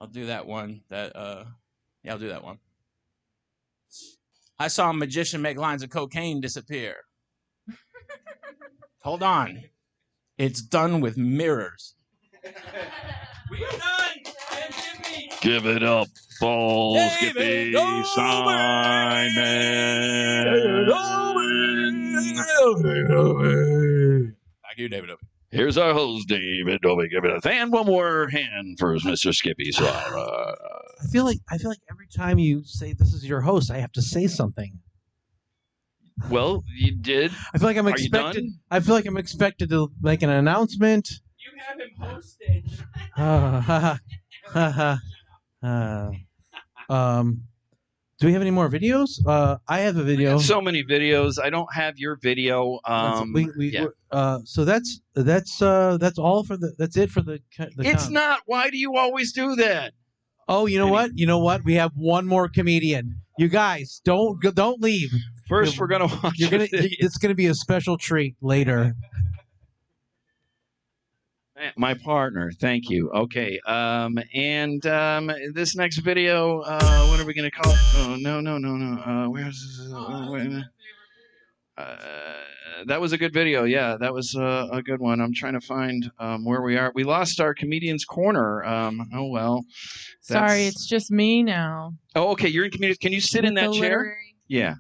I'll do that one that. Yeah, I'll do that one. I saw a magician make lines of cocaine disappear. Hold on. It's done with mirrors. We are done. And Give it up, balls. David Skippy, Simon. Thank you, David. Here's our host, David Dobie. Give it a hand. One more hand for Mr. Skippy. So, I feel like every time you say this is your host, I have to say something. well, you did. I feel like I'm Are you expected. done? I feel like I'm expected to make an announcement. You have him hosted. Do we have any more videos? I have a video. So many videos. I don't have your video. Yeah. So that's all for the. That's it for the. It's not. Why do you always do that? Oh, you know what? You know what? We have one more comedian. You guys, don't leave. First, we're gonna watch. It's gonna be a special treat later. My partner, thank you. Okay, and this next video, what are we gonna call it? Oh no. Where's this? Wait a minute. That was a good video. Yeah, that was a good one. I'm trying to find where we are. We lost our comedian's corner. Oh well. Sorry, it's just me now. Oh, okay. You're in comedian. Can you sit in that chair? Yeah.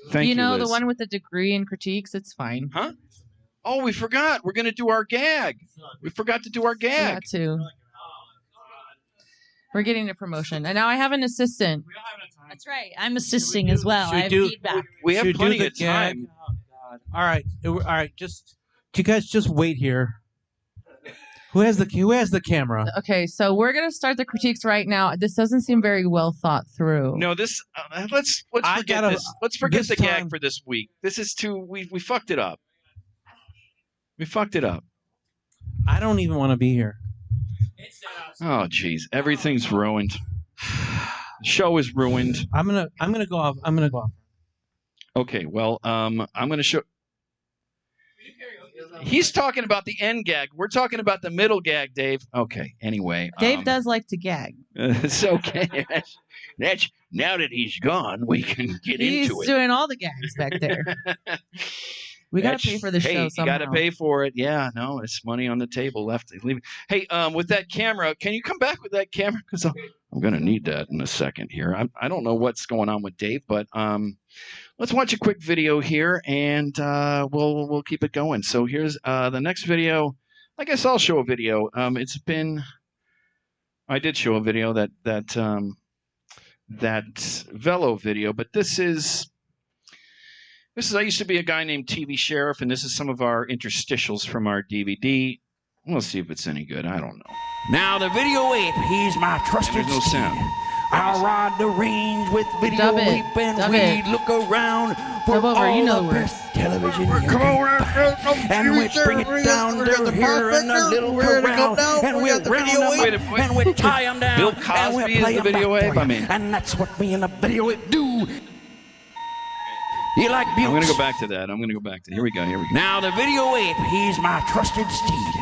Thank you. You know, Liz. the one with the degree in critiques. It's fine. Huh? Oh, we forgot. We're gonna do our gag. We forgot to do our gag. Yeah, too. We're getting a promotion, and now I have an assistant. That's right. I'm assisting as well. I have feedback. We have plenty of gag? time. Oh, God. All right. Just you guys just wait here. Who has the camera? Okay, so we're gonna start the critiques right now. This doesn't seem very well thought through. No, this. Let's forget this. Let's forget the gag for this week. This is too. We fucked it up. We fucked it up. I don't even want to be here. Oh, jeez, everything's ruined. The show is ruined. I'm gonna go off. Okay, well, I'm gonna show. He's talking about the end gag. We're talking about the middle gag, Dave. Okay. Anyway, Dave does like to gag. It's okay. That's now that he's gone, we can get into it. He's doing all the gags back there. We gotta pay for the show somehow. You gotta pay for it. Yeah, no, it's money on the table left. Hey, with that camera, can you come back with that camera? Because I'm gonna need that in a second here. I don't know what's going on with Dave, but let's watch a quick video here, and we'll keep it going. So here's the next video. I guess I'll show a video. I did show a video that Velo video, but this is I used to be a guy named TV Sheriff, and this is some of our interstitials from our DVD. We'll see if it's any good. I don't know. Now the video ape, he's my trusted There's no steed. sound. I'll ride the range with video Dub it. ape and Dub we it. look around for Dub over, all you know the the best television you can find. And we bring it down to here in a little corral, and we'll round them up, and we tie them down, Bill and Cosby we'll is play the 'em video back ape? for I you. mean- And that's what me and the video ape do. You like I'm going to Buttes? go back to that. Here we go. Now the video ape, he's my trusted steed.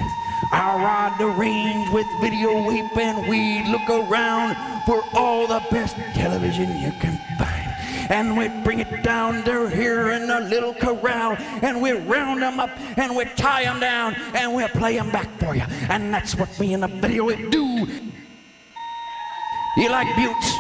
I'll ride the range with video ape and we look around for all the best television you can find. And we bring it down to here in a little corral, and we round them up and we tie them down and we'll play them back for you. And that's what me and the video ape do. You like Buttes?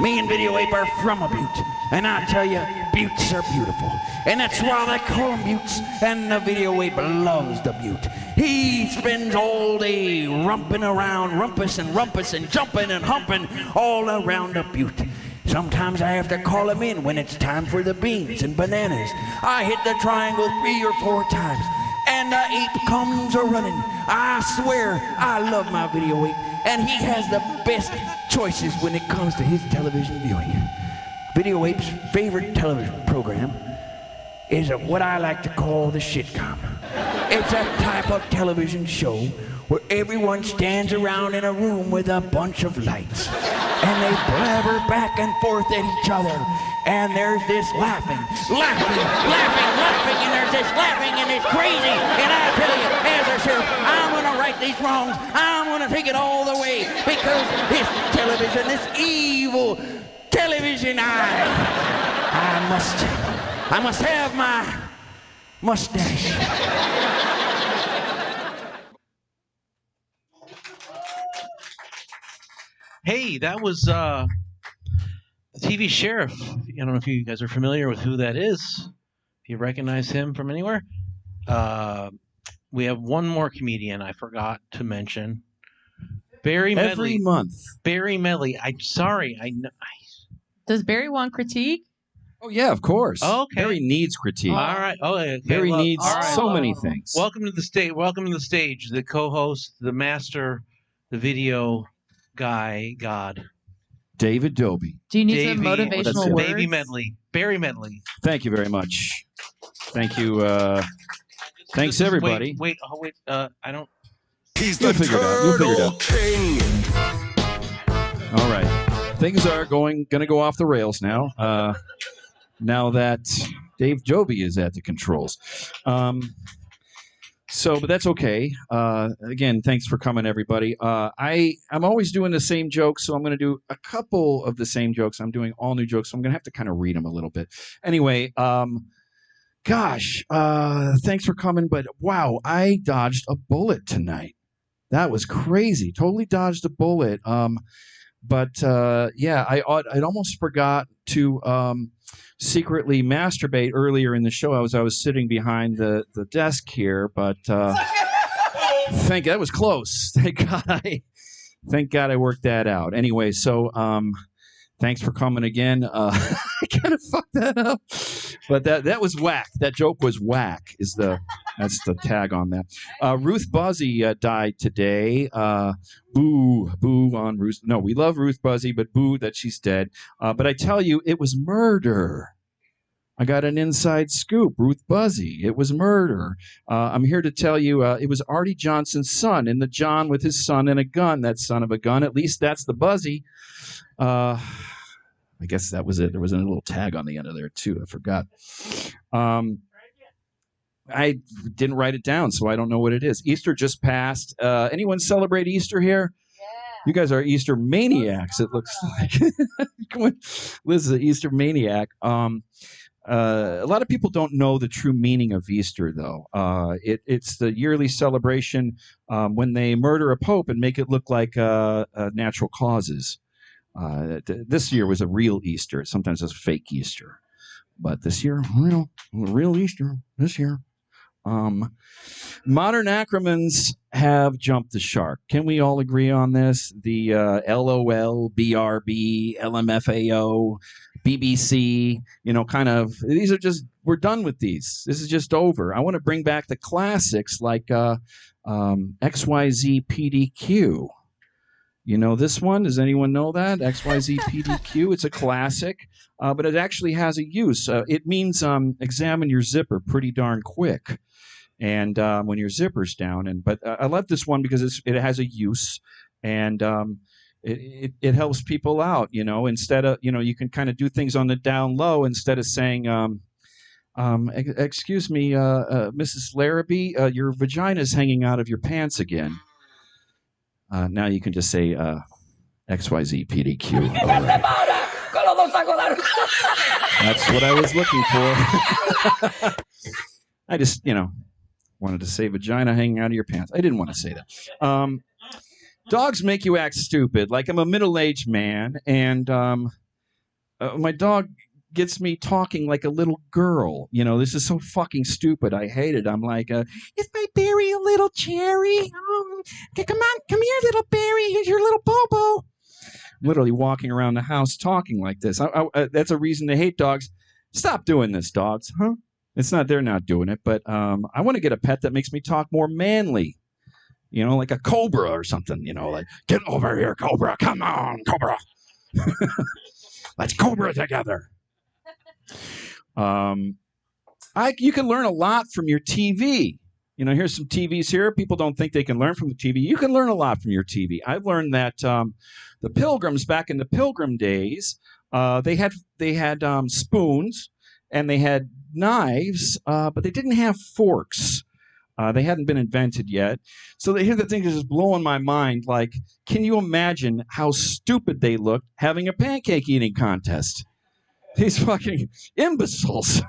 Me and Video Ape are from a butte, and I tell you, buttes are beautiful. And that's why they call them buttes, and the Video Ape loves the butte. He spends all day rumping around, rumpus and jumping and humping all around the butte. Sometimes I have to call him in when it's time for the beans and bananas. I hit the triangle 3 or 4 times, and the ape comes a-running. I swear, I love my Video Ape, and he has the best choices when it comes to his television viewing. Video Ape's favorite television program is what I like to call the shitcom. It's a type of television show where everyone stands around in a room with a bunch of lights, and they blabber back and forth at each other, and there's this laughing, and there's this laughing, and it's crazy. And I tell you, as a sheriff, I'm gonna right these wrongs. I'm gonna take it all the way, because this television, this evil television I must have my mustache. Hey, that was the TV sheriff. I don't know if you guys are familiar with who that is. If you recognize him from anywhere. We have one more comedian I forgot to mention. Barry Medley. Every month. Barry Medley. I'm sorry. I know. Does Barry want critique? Oh, yeah, of course. Okay. Barry needs critique. All right. Oh, okay. Barry Well, needs all right. so many things. Welcome to the stage. Welcome to the stage. The co-host, the master, the video guy, God. David Dobie. Do you need some Davey- motivational words? Davey Medley. Barry Medley. Thank you very much. Thank you. Thanks, This is- everybody. Wait. I don't. He's You'll figure it out. You'll figure it out. King. All right. Things are going to go off the rails now. Now that Dave Joby is at the controls. But that's okay. Again, thanks for coming, everybody. I'm always doing the same jokes, so I'm going to do a couple of the same jokes. I'm doing all new jokes, so I'm going to have to kind of read them a little bit. Anyway, thanks for coming. But wow, I dodged a bullet tonight. That was crazy. Totally dodged a bullet. But I'd almost forgot to secretly masturbate earlier in the show. I was sitting behind the desk here, but that was close. Thank God I worked that out. Anyway, so thanks for coming again. I kind of fucked that up, but that was whack. That joke was whack. That's the tag on that. Ruth Buzzy died today. Boo on Ruth. No, we love Ruth Buzzy, but boo that she's dead. But I tell you, it was murder. I got an inside scoop. Ruth Buzzy. It was murder. I'm here to tell you it was Artie Johnson's son, and the John with his son and a gun. That son of a gun. At least that's the Buzzy. I guess that was it. There was a little tag on the end of there, too. I forgot. I didn't write it down, so I don't know what it is. Easter just passed. Anyone celebrate Easter here? Yeah. You guys are Easter maniacs, it looks like. Liz is an Easter maniac. A lot of people don't know the true meaning of Easter, though. It's the yearly celebration when they murder a pope and make it look like natural causes. This year was a real Easter. Sometimes it's fake Easter. But this year, real Easter this year. Modern acronyms have jumped the shark. Can we all agree on this? The LOL, BRB, LMFAO, BBC, these are just, we're done with these. This is just over. I want to bring back the classics like XYZ PDQ. You know this one? Does anyone know that? XYZPDQ. It's a classic, but it actually has a use. It means examine your zipper pretty darn quick. And when your zipper's down. But I love this one because it has a use, and it helps people out. Instead of, you can kind of do things on the down low instead of saying, excuse me, Mrs. Larrabee, your vagina's hanging out of your pants again. Now you can just say XYZ PDQ. Right. That's what I was looking for. I just, wanted to say vagina hanging out of your pants. I didn't want to say that. Dogs make you act stupid. Like, I'm a middle-aged man, and my dog gets me talking like a little girl. This is so fucking stupid. I hate it. I'm like, is my berry a little cherry? Okay, come here, little berry. Here's your little Bobo. Literally walking around the house talking like this. That's a reason to hate dogs. Stop doing this, dogs, huh? It's not, they're not doing it, but I want to get a pet that makes me talk more manly. Like a cobra or something, like, get over here, cobra. Come on, cobra. Let's cobra together. You can learn a lot from your TV. Here's some TVs here. People don't think they can learn from the TV. You can learn a lot from your TV. I've learned that the Pilgrims, back in the Pilgrim days, they had spoons and they had knives, but they didn't have forks. They hadn't been invented yet. So here's the thing that's just blowing my mind. Like, can you imagine how stupid they looked having a pancake eating contest? These fucking imbeciles.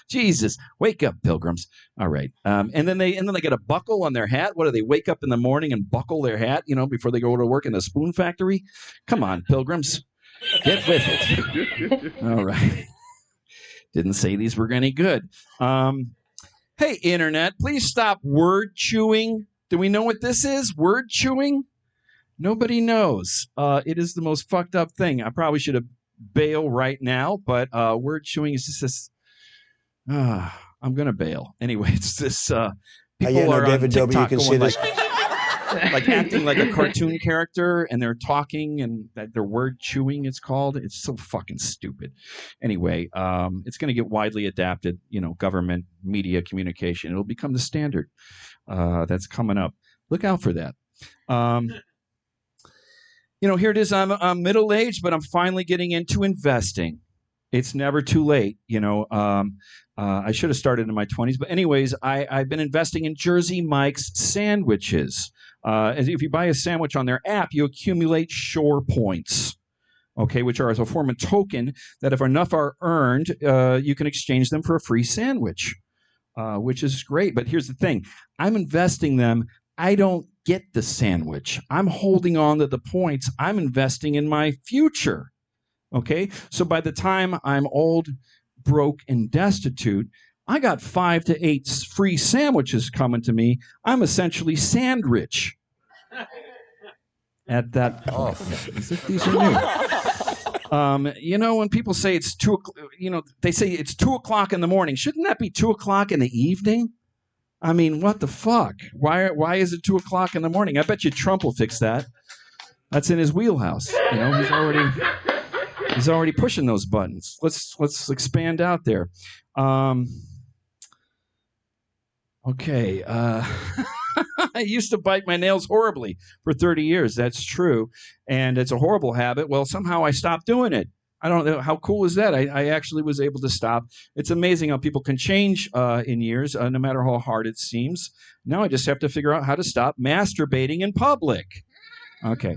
Jesus, wake up, Pilgrims. All right. And then they get a buckle on their hat. What do they wake up in the morning and buckle their hat, before they go to work in the spoon factory? Come on, Pilgrims. Get with it. All right. Didn't say these were any good. Hey, Internet, please stop word chewing. Do we know what this is? Word chewing? Nobody knows. It is the most fucked up thing. I probably should have bail right now, but word chewing is just this. I'm gonna bail anyway. It's this. People are David on TikTok you can going see this. like acting like a cartoon character, and they're talking and they're word chewing. It's called. It's so fucking stupid. Anyway, it's gonna get widely adapted. Government, media, communication. It'll become the standard. That's coming up. Look out for that. Here it is. I'm middle-aged, but I'm finally getting into investing. It's never too late. I should have started in my 20s. But anyways, I've been investing in Jersey Mike's sandwiches. If you buy a sandwich on their app, you accumulate shore points, okay, which are as a form of token that if enough are earned, you can exchange them for a free sandwich, which is great. But here's the thing. I'm investing them. I don't get the sandwich. I'm holding on to the points. I'm investing in my future. Okay? So by the time I'm old, broke, and destitute, I got 5 to 8 free sandwiches coming to me. I'm essentially sandrich. At that point. As if these are new. When people say it's 2 o'clock, they say it's 2 o'clock in the morning. Shouldn't that be 2 o'clock in the evening? I mean, what the fuck? Why is it 2 o'clock in the morning? I bet you Trump will fix that. That's in his wheelhouse. He's already pushing those buttons. Let's expand out there. Okay. I used to bite my nails horribly for 30 years. That's true. And it's a horrible habit. Well, somehow I stopped doing it. I don't know. How cool is that? I actually was able to stop. It's amazing how people can change in years, no matter how hard it seems. Now I just have to figure out how to stop masturbating in public. Okay.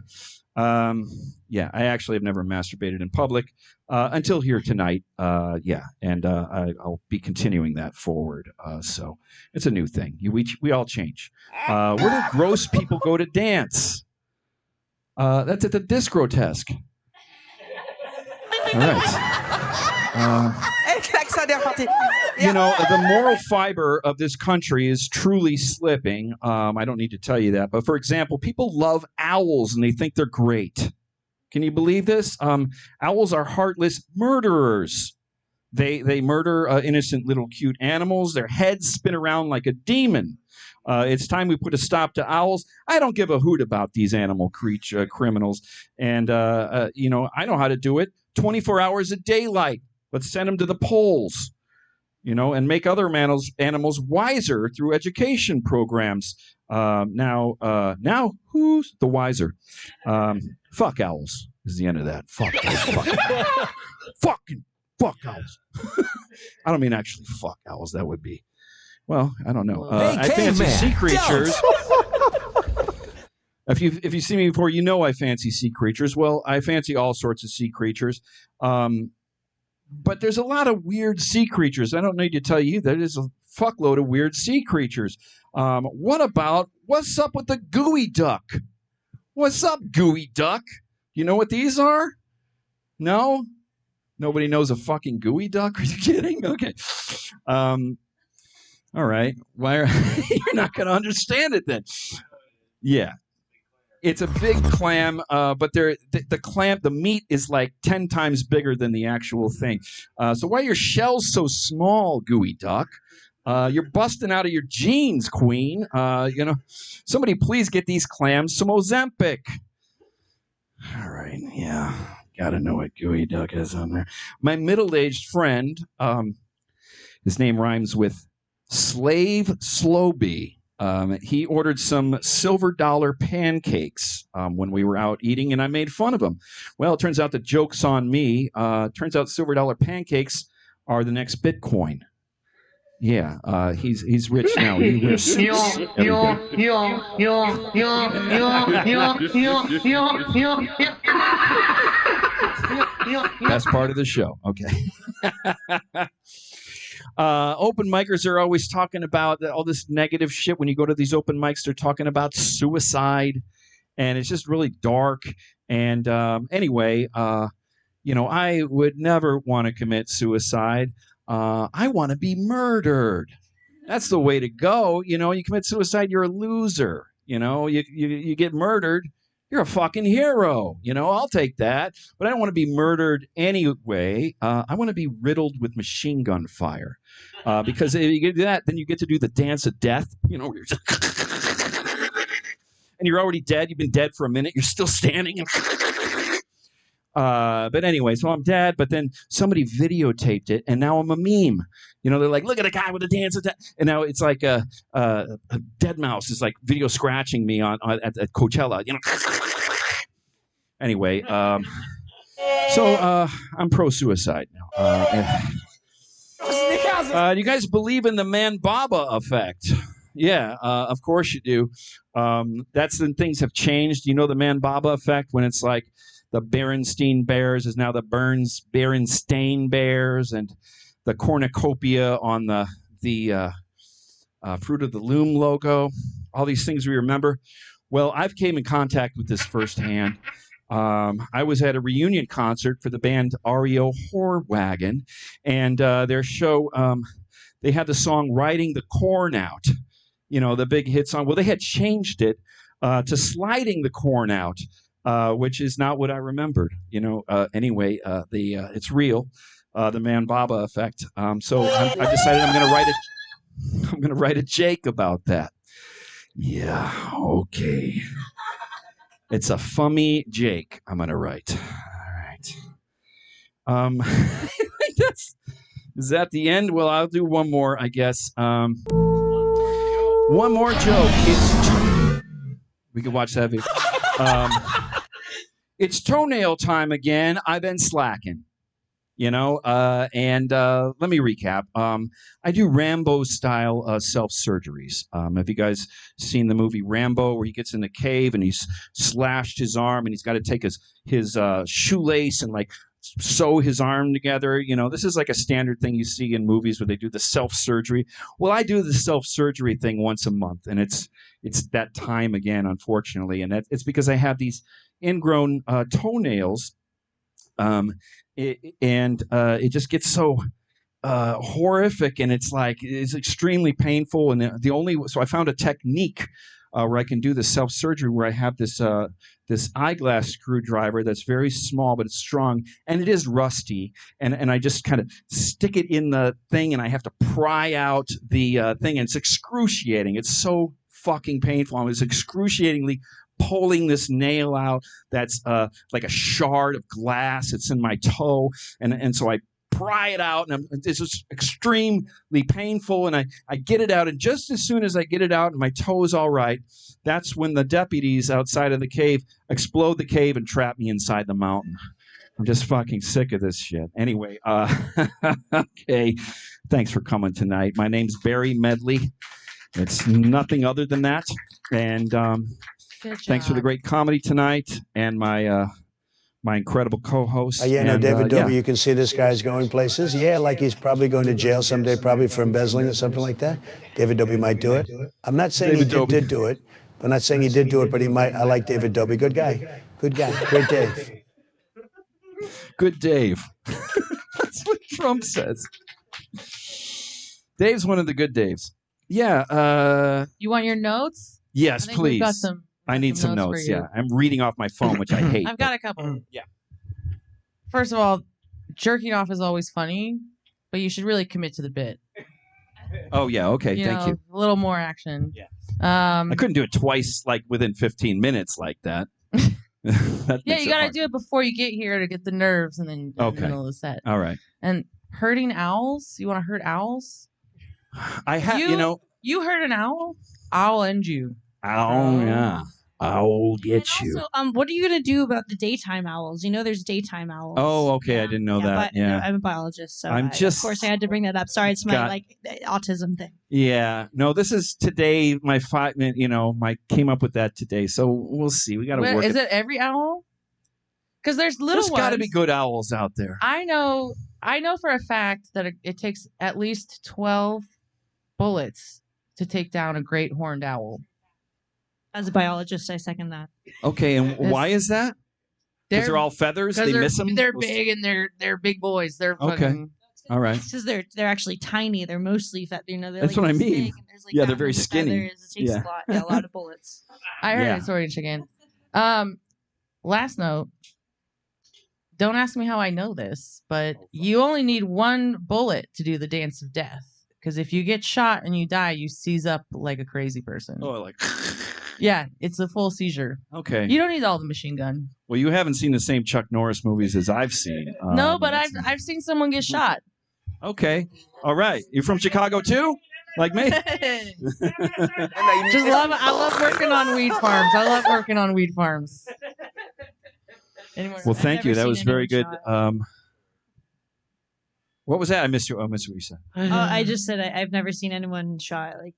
Yeah, I actually have never masturbated in public until here tonight. And I'll be continuing that forward. So it's a new thing. We all change. Where do gross people go to dance? That's at the Discgrotesque. All right. The moral fiber of this country is truly slipping. I don't need to tell you that. But for example, people love owls and they think they're great. Can you believe this? Owls are heartless murderers. They murder innocent little cute animals. Their heads spin around like a demon. It's time we put a stop to owls. I don't give a hoot about these animal criminals. And, I know how to do it. 24 hours of daylight. Let's send them to the polls, and make other animals wiser through education programs. Now, who's the wiser? Fuck owls is the end of that. Fuck owls. Fuck owls. I don't mean actually fuck owls. That would be, well, I don't know. I fancy sea creatures. If you see me before, I fancy sea creatures. Well, I fancy all sorts of sea creatures. But there's a lot of weird sea creatures. I don't need to tell you, there's a fuckload of weird sea creatures. What's up with the gooey duck? What's up, gooey duck? You know what these are? No? Nobody knows a fucking gooey duck? Are you kidding? Okay. All right. You're not going to understand it then. Yeah. It's a big clam, but the meat is like 10 times bigger than the actual thing. So why are your shells so small, gooey duck? You're busting out of your jeans, queen. Somebody please get these clams some Ozempic. All right, yeah. Gotta know what gooey duck is on there. My middle-aged friend, his name rhymes with Slave Slowbee. He ordered some silver dollar pancakes when we were out eating, and I made fun of him. Well, it turns out the joke's on me. Turns out silver dollar pancakes are the next Bitcoin. Yeah, he's rich now. He wears suits every day. Best part of the show. Okay. Open micers are always talking about all this negative shit. When you go to these open mics, they're talking about suicide, and it's just really dark. And anyway, I would never want to commit suicide. I want to be murdered. That's the way to go. You commit suicide, you're a loser. You get murdered, you're a fucking hero. I'll take that. But I don't want to be murdered anyway. I want to be riddled with machine gun fire. Because if you do that, then you get to do the dance of death. Where you're just and you're already dead. You've been dead for a minute. You're still standing. But anyway, so I'm dead, but then somebody videotaped it, and now I'm a meme. They're like, look at a guy with a dance of death. And now it's like a dead mouse is like video scratching me at Coachella. Anyway, so I'm pro-suicide now. Do you guys believe in the Man Baba effect? Yeah, of course you do. That's when things have changed. The Man Baba effect, when it's like the Berenstein Bears is now the Berenstain Bears, and the cornucopia on the Fruit of the Loom logo. All these things we remember. Well, I've came in contact with this firsthand. I was at a reunion concert for the band REO Horrorwagon, and their show, they had the song Riding the Corn Out, the big hit song. Well, they had changed it to Sliding the Corn Out, which is not what I remembered. Anyway, it's real, the Man Baba effect. So I decided I'm going to write a Jake about that. Yeah, okay. It's a fummy Jake I'm going to write. All right. Is that the end? Well, I'll do one more, I guess. One more joke. We can watch that video. It's toenail time again. I've been slacking. And let me recap. I do Rambo-style self-surgeries. Have you guys seen the movie Rambo, where he gets in the cave and he's slashed his arm and he's got to take his shoelace and like sew his arm together? This is like a standard thing you see in movies where they do the self-surgery. Well, I do the self-surgery thing once a month, and it's that time again, unfortunately, and it's because I have these ingrown toenails. It just gets so horrific, and it's extremely painful. And so I found a technique where I can do the self-surgery, where I have this this eyeglass screwdriver that's very small but it's strong, and it is rusty, and I just kind of stick it in the thing, and I have to pry out the thing, and it's excruciating. It's so fucking painful. I was excruciatingly pulling this nail out that's like a shard of glass. It's in my toe, and so I pry it out, and it's just extremely painful, and I get it out, and just as soon as I get it out and my toe is all right, that's when the deputies outside of the cave explode the cave and trap me inside the mountain. I'm just fucking sick of this shit. Anyway, okay, thanks for coming tonight. My name's Barry Medley. It's nothing other than that, and thanks for the great comedy tonight, and my my incredible co-host. Yeah, no, and, David Dobie, yeah. you can see this guy's going places. Yeah, like he's probably going to jail someday, probably for embezzling or something like that. David Dobie might do it. I'm not saying he did do it. I'm not saying he did do it, but he might. I like David Dobie. Good guy. Good guy. Great Dave. Good Dave. That's what Trump says. Dave's one of the good Daves. Yeah. You want your notes? Yes, I think we've please. got some. I need some notes for notes. you. Yeah, I'm reading off my phone, which I hate. I've got a couple. Yeah. First of all, jerking off is always funny, but you should really commit to the bit. Oh yeah. Okay. Thank you. A little more action. Yeah. I couldn't do it twice, like within 15 minutes, like that. Yeah, you got to do it before you get here to get the nerves, and then in the middle of the set. All right. And hurting owls. You want to hurt owls? I have. You hurt an owl, I'll end you. Oh yeah. I'll get you. Also, what are you gonna do about the daytime owls? You know, there's daytime owls. Oh, okay. I didn't know that. Yeah. I'm a biologist, so I'm of course I had to bring that up. Sorry, it's my autism thing. Yeah. No, this is today. My 5 minute. My came up with that today. So we'll see. We got to work. Is it every owl? Because there's little ones. There's got to be good owls out there. I know for a fact that it takes at least 12 bullets to take down a great horned owl. As a biologist, I second that. Okay, and why is that? Because they're all feathers. They miss them. They're big and they're big boys. They're fucking. All right. Because they're actually tiny. They're mostly fat. They're That's what I mean. Yeah, they're very skinny. Feathers. It takes a lot of bullets. I heard it. Sorry, chicken. Last note. Don't ask me how I know this, but you only need one bullet to do the dance of death. Because if you get shot and you die, you seize up like a crazy person. Oh, like. Yeah, it's a full seizure. Okay. You don't need all the machine gun. Well, you haven't seen the same Chuck Norris movies as I've seen. No, but I've seen someone get shot. Okay. All right. You from Chicago too? Like me? I love working on weed farms. I love working on weed farms. Well, thank you. That was very good. What was that? I missed you. I missed what you said. I just said I've never seen anyone shot. Like.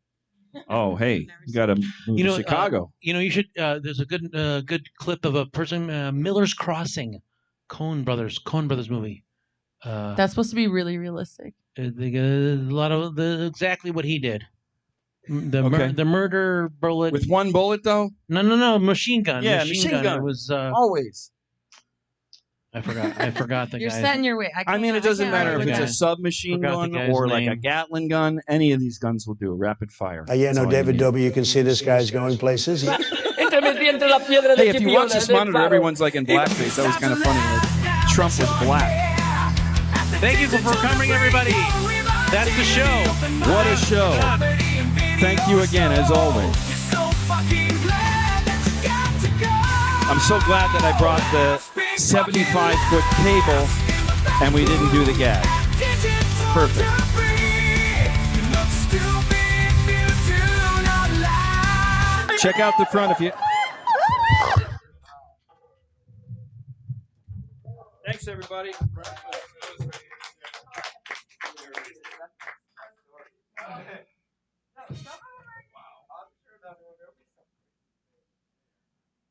Oh, hey, you got to move to Chicago. You should. There's a good clip of a person, Miller's Crossing, Coen Brothers movie. That's supposed to be really realistic. A lot of exactly what he did. The murder bullet with one bullet though. No, machine gun. Yeah, machine gun. It was always. I forgot the guy. You're set in your way. I mean, it doesn't matter if it's a submachine gun or like a Gatling gun. Any of these guns will do. Rapid fire. Yeah, no, David Dobie, you can see this guy's going places. Hey, if you watch this monitor, everyone's like in blackface. That was kind of funny. Like, Trump was black. Thank you for coming, everybody. That's the show. What a show. Thank you again, as always. I'm so glad that I brought the 75-foot cable and we didn't do the gag. Perfect. Check out the front if you... Thanks, everybody.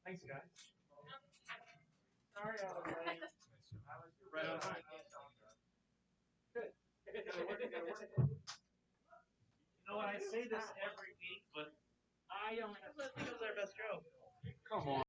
Thanks, guys. Sorry, I was right on time. Good. You know what? I say this every week, but I don't have to. This is our best show. Come on.